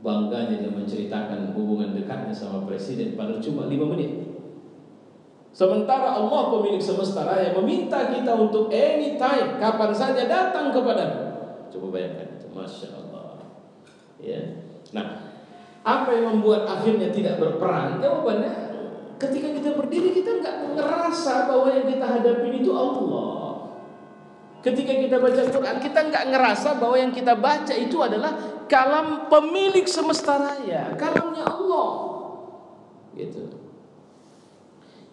A: Bangganya dia menceritakan hubungan dekatnya sama presiden, padahal cuma 5 menit. Sementara Allah pemilik semesta raya meminta kita untuk anytime, kapan saja datang kepadanya. Coba bayangkan itu, masya Allah. Ya, nah. Apa yang membuat akhirnya tidak berperan? Jawabannya, ketika kita berdiri kita nggak ngerasa bahwa yang kita hadapi itu Allah. Ketika kita baca Quran kita nggak ngerasa bahwa yang kita baca itu adalah kalam pemilik semesta raya, kalamnya Allah. Gitu.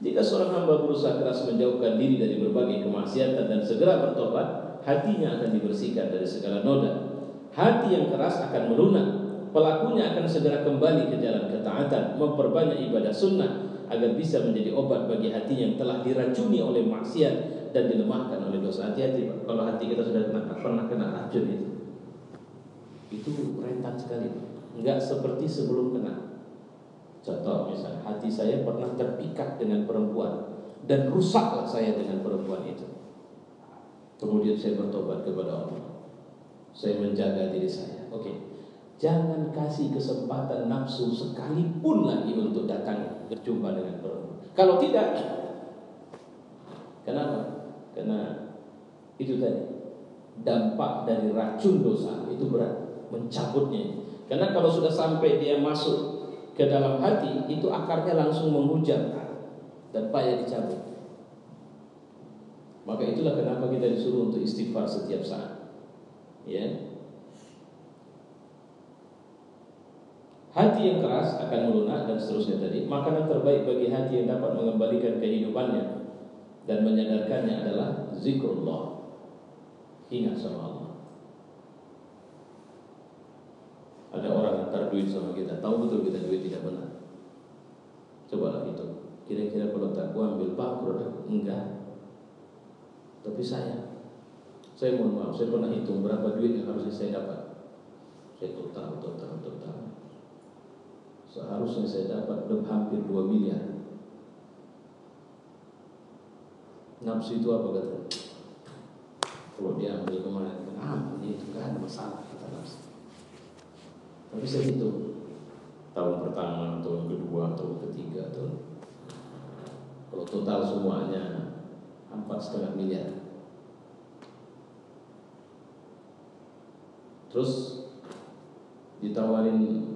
A: Jika seorang hamba berusaha keras menjauhkan diri dari berbagai kemaksiatan dan segera bertobat, hatinya akan dibersihkan dari segala noda. Hati yang keras akan melunak. Pelakunya akan segera kembali ke jalan ketaatan, memperbanyak ibadah sunnah agar bisa menjadi obat bagi hati yang telah diracuni oleh maksiat dan dilemahkan oleh dosa. Hati-hati Pak, kalau hati kita sudah pernah kena racun itu rentan sekali, enggak seperti sebelum kena. Contoh misalnya, hati saya pernah terpikat dengan perempuan dan rusaklah saya dengan perempuan itu. Kemudian saya bertobat kepada Allah, saya menjaga diri saya. Oke. Jangan kasih kesempatan nafsu sekalipun lagi untuk datang berjumpa dengan perempuan. Kalau tidak, kenapa? Karena itu tadi, dampak dari racun dosa itu berat, mencabutnya. Karena kalau sudah sampai dia masuk ke dalam hati, itu akarnya langsung menghujam dan payah dicabut. Maka itulah kenapa kita disuruh untuk istighfar setiap saat. Ya. Hati yang keras akan melunak dan seterusnya tadi. Makanan terbaik bagi hati yang dapat mengembalikan kehidupannya dan menyadarkannya adalah zikrullah. Ingat sama Allah. Ada orang yang antar duit sama kita, tahu betul kita duit tidak benar. Cobalah hitung. Kira-kira kalau tak gua ambil bangkrut, enggak. Tapi saya mohon maaf, saya pernah hitung berapa duit yang harusnya saya dapat. Saya total. Seharusnya saya dapat hampir 2 miliar. Nafsu itu apa kata? Kalau dia ambil kemarin, itu kan ada masalah kita nafsu. Tapi saya hitung tahun pertama, tahun kedua, tahun ketiga, kalau total semuanya 4,5 miliar. Terus ditawarin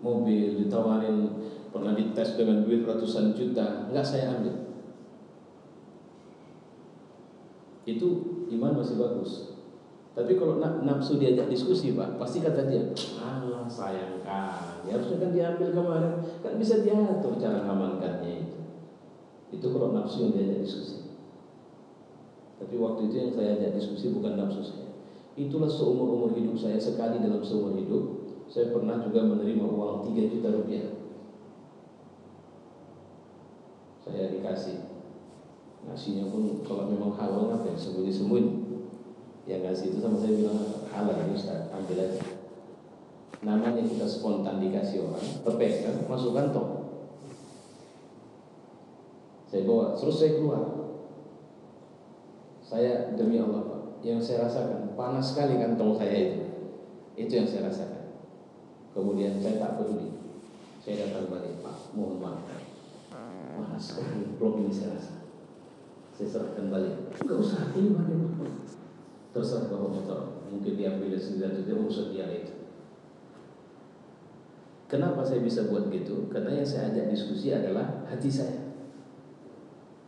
A: mobil, ditawarin, pernah dites dengan duit ratusan juta, enggak saya ambil. Itu iman masih bagus. Tapi kalau nafsu diajak diskusi Pak, pasti kata dia, Allah sayang kan, ya harusnya kan diambil kemarin, kan bisa diatur cara ngamankannya itu. Itu kalau nafsu yang diajak diskusi. Tapi waktu itu yang saya ajak diskusi bukan nafsu saya. Itulah seumur-umur hidup saya, sekali dalam seumur hidup saya pernah juga menerima uang 3 juta rupiah. Saya dikasih. Ngasihnya pun kalau memang halal apa ya, sembunyi-sembunyi. Yang ngasih itu sama saya bilang halal ini Ustaz, ambil aja. Namanya kita spontan dikasih orang, pepes kan, masuk kantong. Saya bawa, terus saya keluar. Saya demi Allah Pak, yang saya rasakan panas sekali kantong saya itu. Itu yang saya rasakan. Kemudian saya tak peduli. Saya datang balik, Pak, mohon maaf. Panas sekali, belum ini saya rasa. Saya serahkan balik. Enggak usah, ini bagaimana? Terserah bawa motor, mungkin diambil sendiri, dia urusan dia itu. Kenapa saya bisa buat gitu? Karena yang saya ajak diskusi adalah hati saya.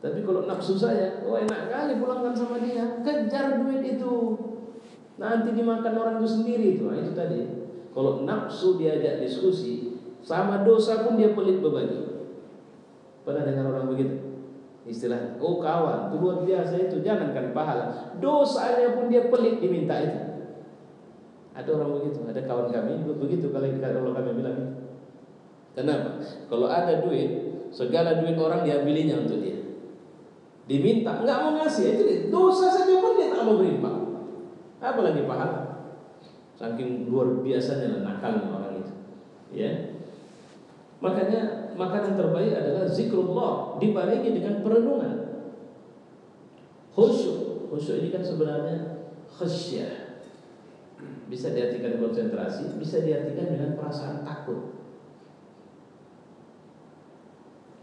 A: Tapi kalau nafsu saya, oh enak kali pulangkan sama dia, kejar duit itu, nanti dimakan orang itu sendiri itu. Nah, itu tadi. Kalau nafsu diajak diskusi, sama dosa pun dia pelit berbagi. Pernah dengar orang begitu? Istilahnya, oh kawan, itu luar biasa itu, jangankan pahala, dosanya pun dia pelit diminta itu. Ada orang begitu, ada kawan kami begitu kalau kami bilang itu. Kenapa? Kalau ada duit, segala duit orang diambilinya untuk dia. Diminta, enggak mau ngasih, itu dosa saja pun dia tak mau beri Pak. Apalagi pahala. Saking luar biasanya nakalnya orang itu. Ya. Makanya makanan terbaik adalah zikrullah dibarengi dengan perenungan. Khusyuk. Khusyuk ini kan sebenarnya khasyah. Bisa diartikan konsentrasi, bisa diartikan dengan perasaan takut.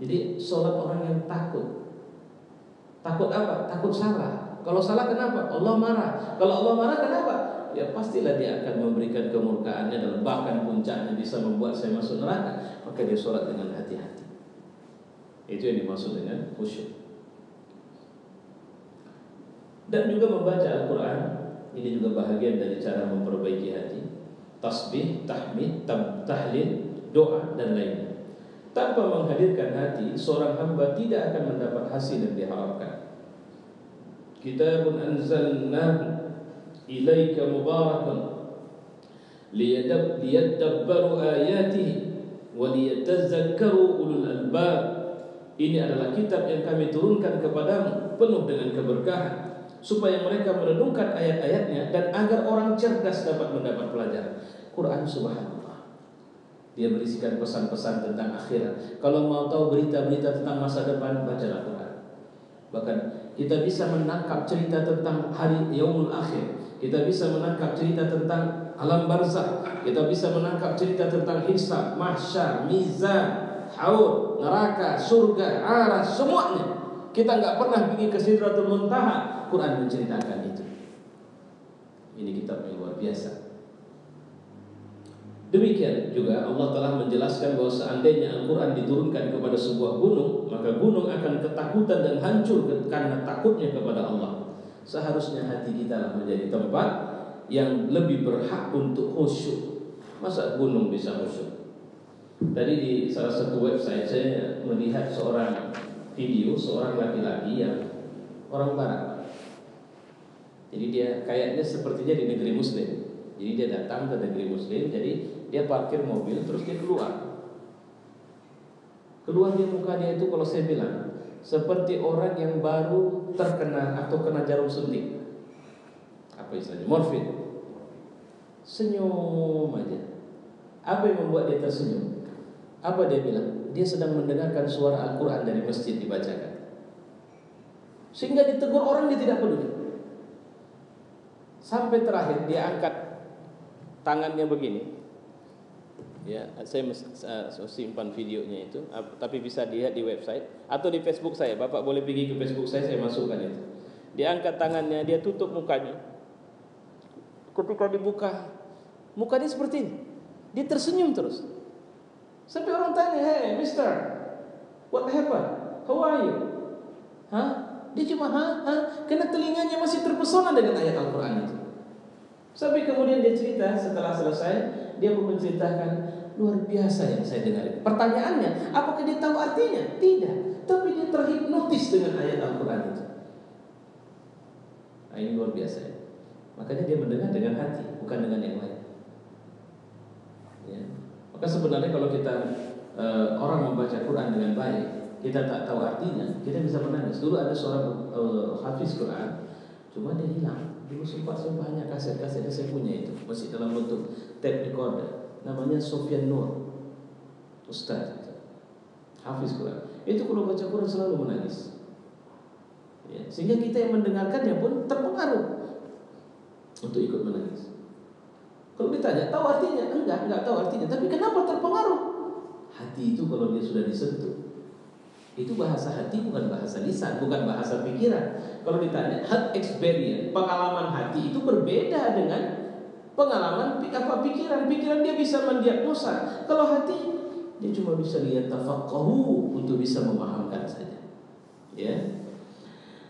A: Jadi sholat orang yang takut. Takut apa? Takut salah. Kalau salah kenapa? Allah marah. Kalau Allah marah kenapa? Ya pastilah dia akan memberikan kemurkaannya dan bahkan puncaknya bisa membuat saya masuk neraka. Maka dia sholat dengan hati-hati. Itu yang dimaksud dengan khusyuk. Dan juga membaca Al-Quran, ini juga bahagian dari cara memperbaiki hati. Tasbih, tahmid, tahlil, doa dan lainnya. Tanpa menghadirkan hati, seorang hamba tidak akan mendapat hasil yang diharapkan. Kitabun anzalnahu ilaika mubarakun liyadabbaru ayatihi wa liyatazakkaru ulul albab. Ini adalah kitab yang kami turunkan kepadamu, penuh dengan keberkahan, supaya mereka merenungkan ayat-ayatnya dan agar orang cerdas dapat mendapat pelajaran. Quran subhanallah, dia berisikan pesan-pesan tentang akhirat. Kalau mau tahu berita-berita tentang masa depan, bacalah Quran. Bahkan kita bisa menangkap cerita tentang hari yaumul akhir. Kita bisa menangkap cerita tentang alam barzakh. Kita bisa menangkap cerita tentang hisab, mahsyar, mizan, haud, neraka, surga, aras, semuanya. Kita enggak pernah pergi ke Sidratul Muntaha. Quran menceritakan itu. Ini kitab yang luar biasa. Demikian juga Allah telah menjelaskan bahwa seandainya Al-Quran diturunkan kepada sebuah gunung, maka gunung akan ketakutan dan hancur karena takutnya kepada Allah. Seharusnya hati kita lah menjadi tempat yang lebih berhak untuk khusyuk. Masa gunung bisa khusyuk? Tadi di salah satu website saya melihat seorang video, seorang laki-laki yang orang barat. Jadi dia kayaknya sepertinya di negeri muslim. Jadi dia datang ke negeri muslim, jadi dia parkir mobil, terus dia keluar. Keluar dia, muka dia itu kalau saya bilang seperti orang yang baru terkena atau kena jarum suntik. Apa istilahnya? Morfin. Senyum aja. Apa yang membuat dia tersenyum? Apa dia bilang? Dia sedang mendengarkan suara Al-Quran dari masjid dibacakan. Sehingga ditegur orang, dia tidak peduli. Sampai terakhir dia angkat tangannya begini. Ya, saya simpan videonya itu, tapi bisa dilihat di website atau di Facebook saya. Bapak boleh pergi ke Facebook saya masukkan itu. Dia angkat tangannya, dia tutup mukanya. Ketika dibuka, mukanya seperti ini. Dia tersenyum terus. Sampai orang tanya, "Hey, Mister, what happened? How are you?" Hah? Dia cuma karena telinganya masih terpesona dengan ayat Al-Quran itu. Sampai kemudian dia cerita, setelah selesai dia pun menceritakan, luar biasa yang saya dengar. Pertanyaannya, apakah dia tahu artinya? Tidak, tapi dia terhipnotis dengan ayat Al-Quran itu. Nah, ini luar biasa ya. Makanya dia mendengar dengan hati, bukan dengan yang lain ya. Maka sebenarnya kalau kita orang membaca Quran dengan baik, kita tak tahu artinya, kita bisa menangis. Dulu ada seorang hafiz Quran, cuma dia hilang. Dulu sempat saya banyak kaset-kasetnya, saya punya itu, masih dalam bentuk tape recorder. Namanya Sofyan Nur, Ustaz hafiz Quran. Itu kalau baca Quran selalu menangis ya. Sehingga kita yang mendengarkannya pun terpengaruh untuk ikut menangis. Kalau ditanya tahu artinya? Enggak tahu artinya. Tapi kenapa terpengaruh? Hati itu kalau dia sudah disentuh, itu bahasa hati, bukan bahasa lisan, bukan bahasa pikiran. Kalau ditanya heart experience, pengalaman hati itu berbeda dengan pengalaman pikiran. Pikiran dia bisa mendiagnosa. Kalau hati dia cuma bisa lihat tafaqahu, untuk bisa memahamkan saja ya.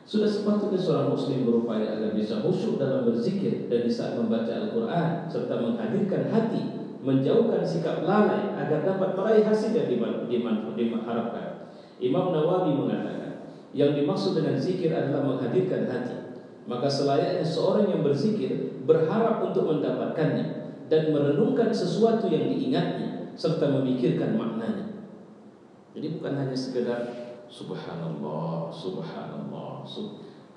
A: Sudah sepatutnya seorang muslim berupaya agar bisa khusyuk dalam berzikir dan di saat membaca Al-Quran, serta menghadirkan hati, menjauhkan sikap lalai agar dapat meraih hasil yang diharapkan. Imam Nawawi mengatakan, yang dimaksud dengan zikir adalah menghadirkan hati. Maka selayaknya seorang yang berzikir berharap untuk mendapatkannya dan merenungkan sesuatu yang diingatnya serta memikirkan maknanya. Jadi bukan hanya sekedar subhanallah, subhanallah.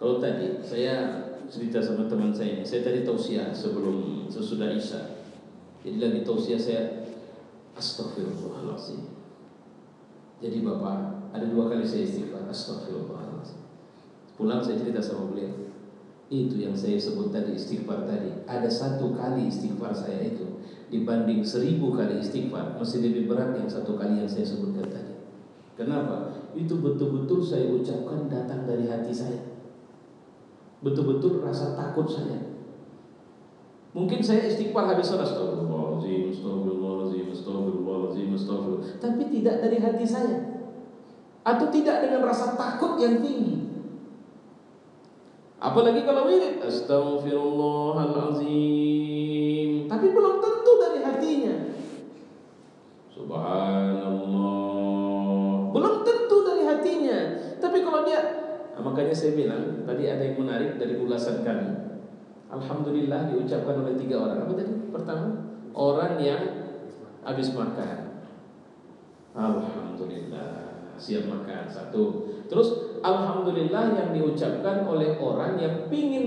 A: Kalau tadi saya cerita sama teman saya ini, saya tadi tausiah sebelum sesudah Isya. Jadi lagi tausiah saya, astagfirullahaladzim. Jadi Bapak, ada 2 kali saya istighfar, astagfirullahaladzim. Pulang saya cerita sama beliau, itu yang saya sebut tadi, istighfar tadi, ada 1 kali istighfar saya itu dibanding 1000 kali istighfar, masih lebih berat yang 1 kali yang saya sebutkan tadi. Kenapa? Itu betul-betul saya ucapkan datang dari hati saya, betul-betul rasa takut saya. Mungkin saya istighfar habis salat, astagfirullahaladzim, astagfirullahaladzim, astagfirullahaladzim, astagfirullah, tapi tidak dari hati saya, atau tidak dengan rasa takut yang tinggi. Apalagi kalau wirid, astagfirullahaladzim, tapi belum tentu dari hatinya. Subhanallah, belum tentu dari hatinya. Tapi kalau dia, makanya saya bilang tadi ada yang menarik dari ulasan kami. Alhamdulillah diucapkan oleh 3 orang. Apa tadi? Pertama, orang yang habis makan, alhamdulillah siap makan, 1. Terus alhamdulillah yang diucapkan oleh orang yang pingin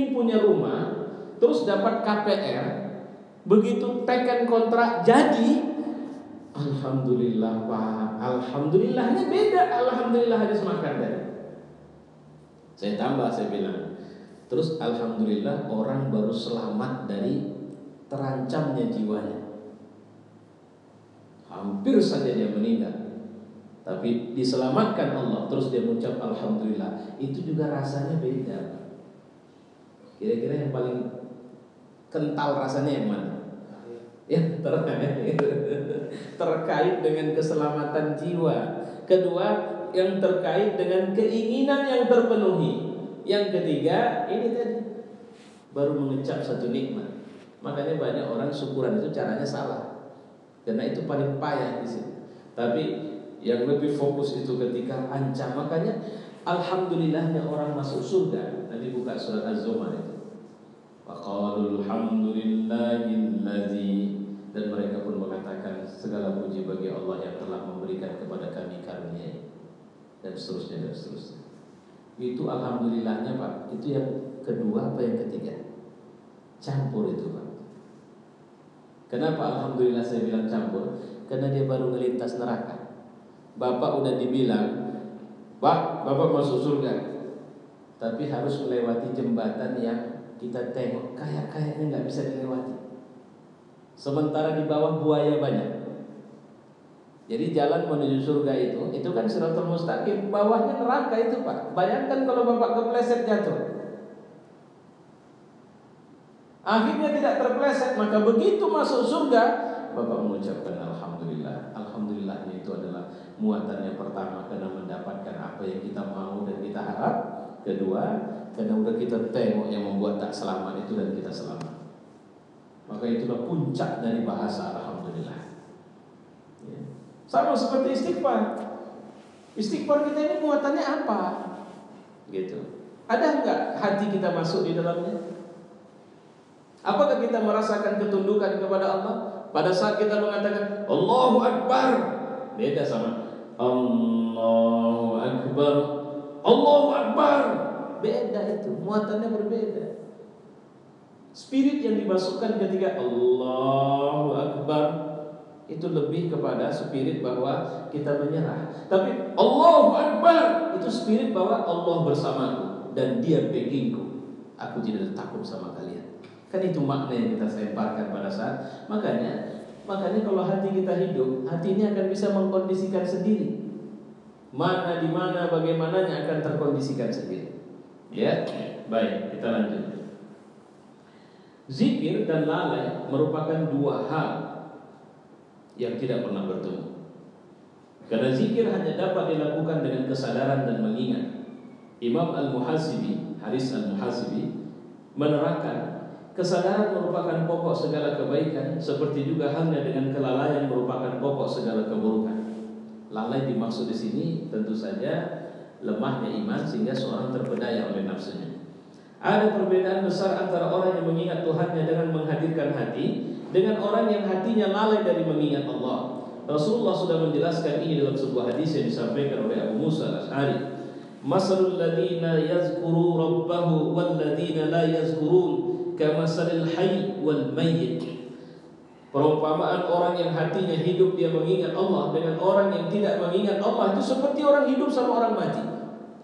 A: punya rumah, terus dapat KPR, begitu teken kontrak jadi, alhamdulillah Pak. Alhamdulillahnya beda, alhamdulillah habis makan tadi. Saya tambah, saya bilang, terus alhamdulillah orang baru selamat dari terancamnya jiwanya. Hampir saja dia meninggal, tapi diselamatkan Allah, terus dia mengucap alhamdulillah. Itu juga rasanya beda. Kira-kira yang paling kental rasanya yang mana? Ya, terkait dengan keselamatan jiwa. Kedua, yang terkait dengan keinginan yang terpenuhi. Yang ketiga, ini tadi baru mengecap 1 nikmat. Makanya banyak orang syukuran itu caranya salah, karena itu paling payah di sini. Tapi yang lebih fokus itu ketika ancam. Makanya alhamdulillahnya orang masuk surga. Nanti buka surat Az-Zumar itu. Waqalul hamdulillahilladzi, dan mereka pun mengatakan segala puji bagi Allah yang telah memberikan kepada kami karunia, dan seterusnya dan seterusnya. Itu alhamdulillahnya Pak. Itu yang kedua apa yang ketiga? Campur itu Pak. Kenapa alhamdulillah saya bilang campur? Karena dia baru melintas neraka. Bapak udah dibilang, Pak, Bapak masuk surga, tapi harus melewati jembatan yang kita tengok kayaknya nggak bisa dilewati. Sementara di bawah buaya banyak. Jadi jalan menuju surga itu kan Shirathul Mustaqim, bawahnya neraka itu Pak. Bayangkan kalau Bapak kepleset jatuh. Akhirnya tidak terpleset, maka begitu masuk surga Bapak mengucapkan alhamdulillah. Alhamdulillahnya itu adalah muatan yang pertama, karena mendapatkan apa yang kita mau dan kita harap. Kedua, Karena udah kita tengok yang membuat tak selamat itu dan kita selamat. Maka itulah puncak dari bahasa alhamdulillah. Ya. Sama seperti istighfar. Istighfar kita ini muatannya apa? Gitu. Ada enggak hati kita masuk di dalamnya? Apakah kita merasakan ketundukan kepada Allah? Pada saat kita mengatakan Allahu Akbar, beda sama Allahu Akbar. Allahu Akbar, beda itu, muatannya berbeda. Spirit yang dimasukkan ketika Allahu Akbar itu lebih kepada spirit bahwa kita menyerah. Tapi Allahu Akbar itu spirit bahwa Allah bersamaku dan Dia backingku. Aku tidak takut sama kalian. Kan itu makna yang kita lemparkan pada saat makanya kalau hati kita hidup, hati ini akan bisa mengkondisikan sendiri. Mana di mana bagaimananya akan terkondisikan sendiri. Ya, baik, kita lanjut. Zikir dan lalai merupakan dua hal yang tidak pernah bertemu. Karena zikir hanya dapat dilakukan dengan kesadaran dan mengingat. Imam Al-Muhasibi, Haris Al-Muhasibi menerangkan kesadaran merupakan pokok segala kebaikan, seperti juga halnya dengan kelalaian merupakan pokok segala keburukan. Lalai dimaksud di sini tentu saja lemahnya iman sehingga seorang terpedaya oleh nafsunya. Ada perbedaan besar antara orang yang mengingat Tuhannya dengan menghadirkan hati dengan orang yang hatinya lalai dari mengingat Allah. Rasulullah sudah menjelaskan ini dalam sebuah hadis yang disampaikan oleh Abu Musa Al-Asy'ari. Masalul ladzina yazkuru rabbahu wal ladzina la yazkurun kamasalil hayy wal mayyit. Perumpamaan orang yang hatinya hidup dia mengingat Allah dengan orang yang tidak mengingat Allah itu seperti orang hidup sama orang mati.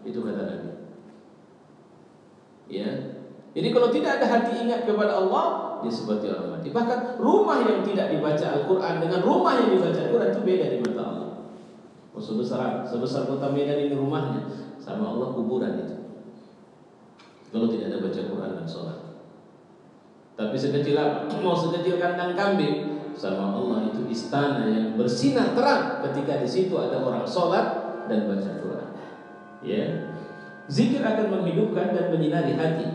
A: Itu kata Nabi. Ya. Jadi kalau tidak ada hati ingat kepada Allah, dia seperti orang mati. Bahkan rumah yang tidak dibaca Al-Quran dengan rumah yang dibaca Al-Quran itu beda di mata Allah. Sebesar kota Medan ini rumahnya, sama Allah kuburan itu. Kalau tidak ada baca Quran dan sholat. Tapi sekecil apa? Mau sekecil kandang kambing, sama Allah itu istana yang bersinar terang ketika di situ ada orang sholat dan baca Quran. Ya, zikir akan menghidupkan dan menyinari hati.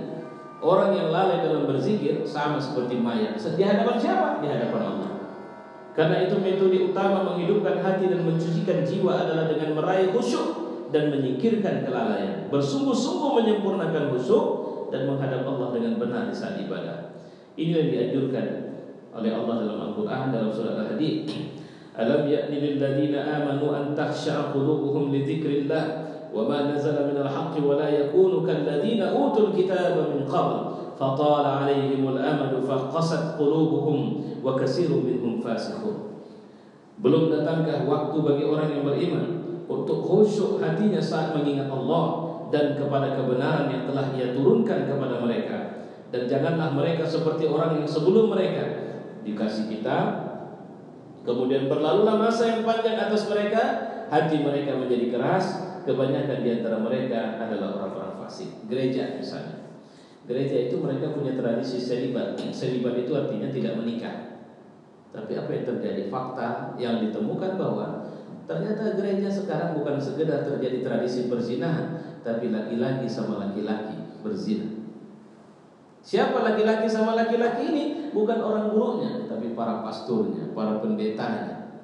A: Orang yang lalai dalam berzikir sama seperti mayat. Di hadapan siapa? Di hadapan Allah. Karena itu metode utama menghidupkan hati dan mencucikan jiwa adalah dengan meraih khusyuk dan menyingkirkan kelalaian. Bersungguh-sungguh menyempurnakan khusyuk dan menghadap Allah dengan benar di saat ibadah. Ini yang dianjurkan oleh Allah dalam Al-Quran dalam surah Al-Hadid. Alam ya'ni lil ladzina amanu an takhsha'a qulubuhum li dzikrillah wa ma nazala minal haqqi wa la yakunu kal ladzina utul kitaba min qabl fatala 'alaihimul amadu faqasat qulubuhum wa katsirun minhum fasiqun. Belum datangkah waktu bagi orang yang beriman untuk khusyuk hatinya saat mengingat Allah dan kepada kebenaran yang telah Ia turunkan kepada mereka. Dan janganlah mereka seperti orang yang sebelum mereka dikasih kitab, kemudian berlalulah masa yang panjang atas mereka, hati mereka menjadi keras. Kebanyakan di antara mereka adalah orang-orang fasik. Gereja misalnya, gereja itu mereka punya tradisi selibat. Selibat itu artinya tidak menikah. Tapi apa yang terjadi? Fakta yang ditemukan bahwa ternyata gereja sekarang bukan sekedar terjadi tradisi perzinahan, tapi laki-laki sama laki-laki berzina. Siapa laki-laki sama laki-laki ini? Bukan orang buruknya, tapi para pasturnya, para pendetanya.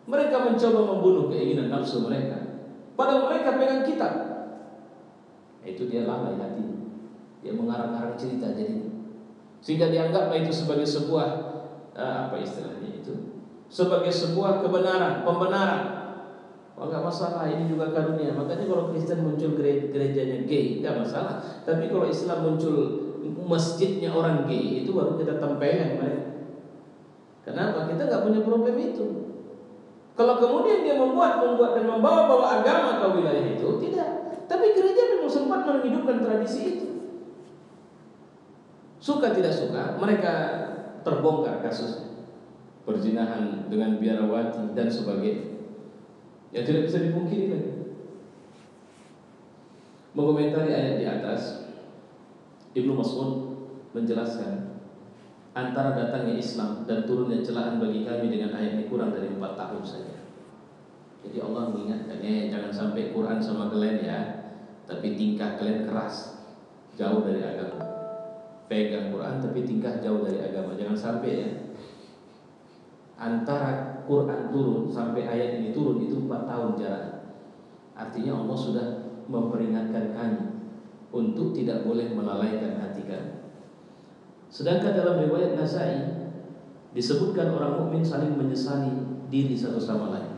A: Mereka mencoba membunuh keinginan nafsu mereka. Padahal mereka pegang kitab. Itu dia lalai hatinya. Dia mengarang-arang cerita jadi. Sehingga dianggaplah itu sebagai sebuah apa istilahnya itu? Sebagai sebuah kebenaran, pembenaran. Oh, enggak masalah, ini juga karunia. Makanya kalau Kristen muncul gerejanya gay, enggak masalah. Tapi kalau Islam muncul masjidnya orang gay, itu baru kita tempelin mereka. Kenapa? Kita nggak punya problem itu. Kalau kemudian dia membuat dan membawa agama ke wilayah itu, tidak. Tapi gereja memang sempat menghidupkan tradisi itu. Suka tidak suka, mereka terbongkar kasusnya. Perzinahan dengan biarawati dan sebagainya. Yang tidak bisa dipungkiri lagi. Mengomentari ayat di atas, Ibnu Mas'ud menjelaskan antara datangnya Islam dan turunnya celaan bagi kami dengan ayat ini kurang dari 4 tahun saja. Jadi Allah mengingatkan, jangan sampai Quran sama kalian ya, tapi tingkah kalian keras. jauh dari agama. Pegang Quran tapi tingkah jauh dari agama. Jangan sampai ya. Antara Quran turun sampai ayat ini turun itu 4 tahun jarak. Artinya Allah sudah memperingatkan kami untuk tidak boleh melalaikan hati kami. Sedangkan dalam riwayat Nasai disebutkan orang mukmin saling menyesali diri satu sama lain.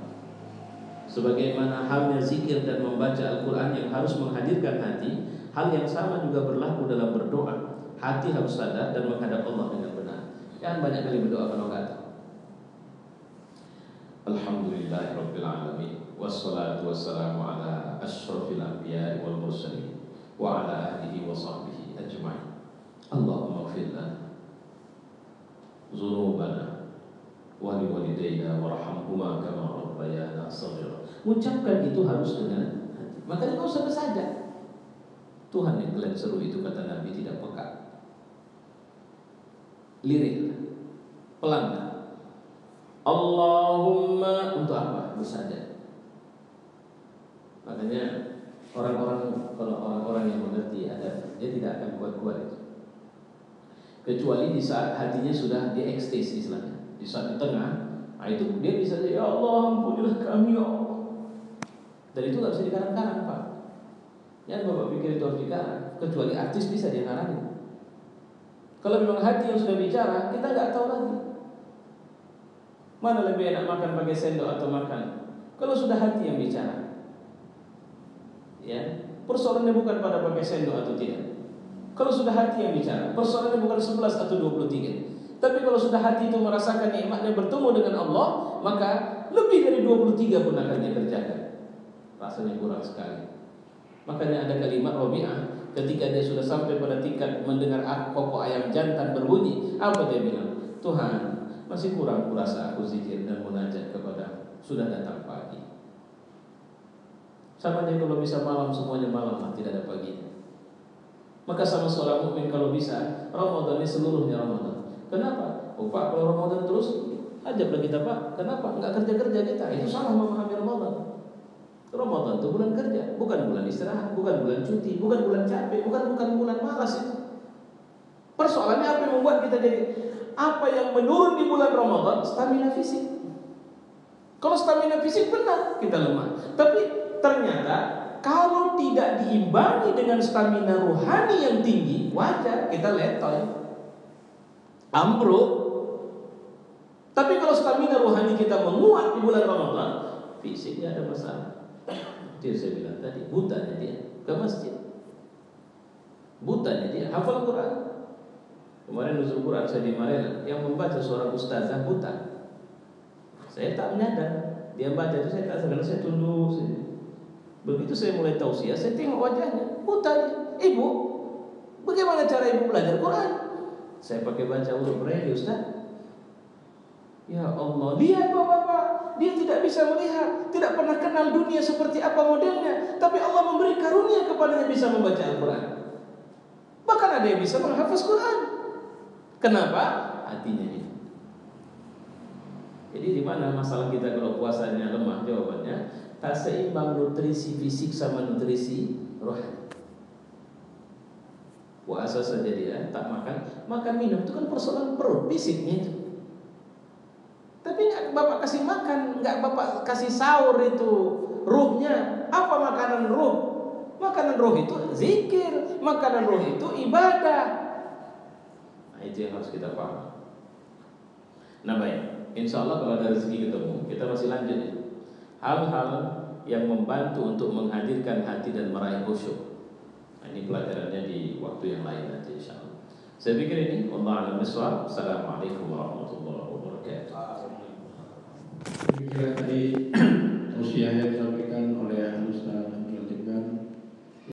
A: Sebagaimana halnya zikir dan membaca Al-Quran yang harus menghadirkan hati, hal yang sama juga berlaku dalam berdoa. Hati harus sadar dan menghadap Allah dengan benar. Jangan banyak kali berdoa kalau kata Alhamdulillahirabbil alamin wassalatu wassalamu ala asyrafil anbiya'i wal mursalin wa ala alihi wa sahbihi ajma'in. Allahumma ighfir lana dzunubana wa liwalidayna warhamhuma kama rabbayana shaghira. Ucapkan itu harus dengan hati. Makanya kau usah bersaja. Tuhan yang kalian seru itu kata Nabi tidak peka. Lirik, pelan. Allahumma untuk apa? Bersaja. Makanya orang-orang yang mengerti ada, dia tidak akan kuat-kuat itu. Kecuali di saat hatinya sudah di ekstasi istilahnya. Di saat di tengah, nah itu dia bisa ya Allah ampunilah kami ya Allah. Dan itu nggak bisa dikarang-karang Pak. Yang Bapak pikir itu harus dikarang. Kecuali artis bisa dia karangin. Kalau memang hati yang sudah bicara, kita nggak tahu lagi. Mana lebih enak makan pakai sendok atau makan? Kalau sudah hati yang bicara, ya persoalannya bukan pada pakai sendok atau tidak. Kalau sudah hati yang bicara, persoalannya bukan 11 atau 23. Tapi kalau sudah hati itu merasakan nikmatnya bertemu dengan Allah, maka lebih dari 23 pun akan dia kerjakan. Rasanya kurang sekali. Makanya ada kalimat Rabi'ah ketika dia sudah sampai pada tingkat mendengar kokok ayam jantan berbunyi, apa dia bilang? Tuhan, masih kurang kurasa aku zikir dan munajat kepada. Sudah datang pagi. Sama aja kalau bisa malam, semuanya malam lah, tidak ada paginya. Maka sama seorang mukmin kalau bisa Ramadan ini seluruhnya Ramadan. Kenapa? Oh Pak, kalau Ramadan terus ajablah kita Pak. Kenapa? Enggak kerja-kerja kita. Itu salah memahami Ramadan. Ramadan itu bulan kerja, bukan bulan istirahat, bukan bulan cuti, bukan bulan capek, bukan bulan malas itu. Persoalannya apa yang membuat kita jadi apa yang menurun di bulan Ramadan? Stamina fisik. Kalau stamina fisik benar kita lemah. Tapi ternyata kalau tidak diimbangi dengan stamina rohani yang tinggi, wajar kita letoy, ambruk. Tapi kalau stamina rohani kita menguat di bulan Ramadan, fisiknya ada masalah. Itu saya bilang tadi, butanya dia ke masjid, butanya dia hafal Quran. Kemarin nuzul Quran saya di Malaysia, yang membaca seorang ustazah buta. Saya tak menyadar dia baca itu, saya tak sadar, saya tunduk. Begitu saya mulai tausiah, saya tengok wajahnya buta dia. Ibu, bagaimana cara ibu belajar Quran? Saya pakai baca huruf Braille Ustaz. Ya Allah, lihat bapak, dia tidak bisa melihat, tidak pernah kenal dunia seperti apa modelnya, tapi Allah memberi karunia kepadanya bisa membaca Al-Quran. Bahkan ada yang bisa menghafaz Quran. Kenapa? Hatinya ini. Jadi di mana masalah kita kalau puasanya lemah? Jawabannya tak seimbang nutrisi fisik sama nutrisi rohani. Puasa saja dia tak makan minum itu kan persoalan perut fisiknya itu. Tapi nggak Bapak kasih makan, nggak Bapak kasih sahur itu ruhnya. Apa makanan ruh? Makanan ruh itu zikir, makanan ruh itu ibadah. Nah itu yang harus kita paham. Nah baik, insya Allah kalau ada rezeki ketemu, kita masih lanjut ya. Hal-hal yang membantu untuk menghadirkan hati dan meraih khusyuk. Nah, ini pelajarannya di waktu yang lain nanti insya Allah. Saya pikir ini wallahu a'lam bishawab. Assalamualaikum warahmatullahi wabarakatuh.
B: Demikian tadi tausiah yang disampaikan oleh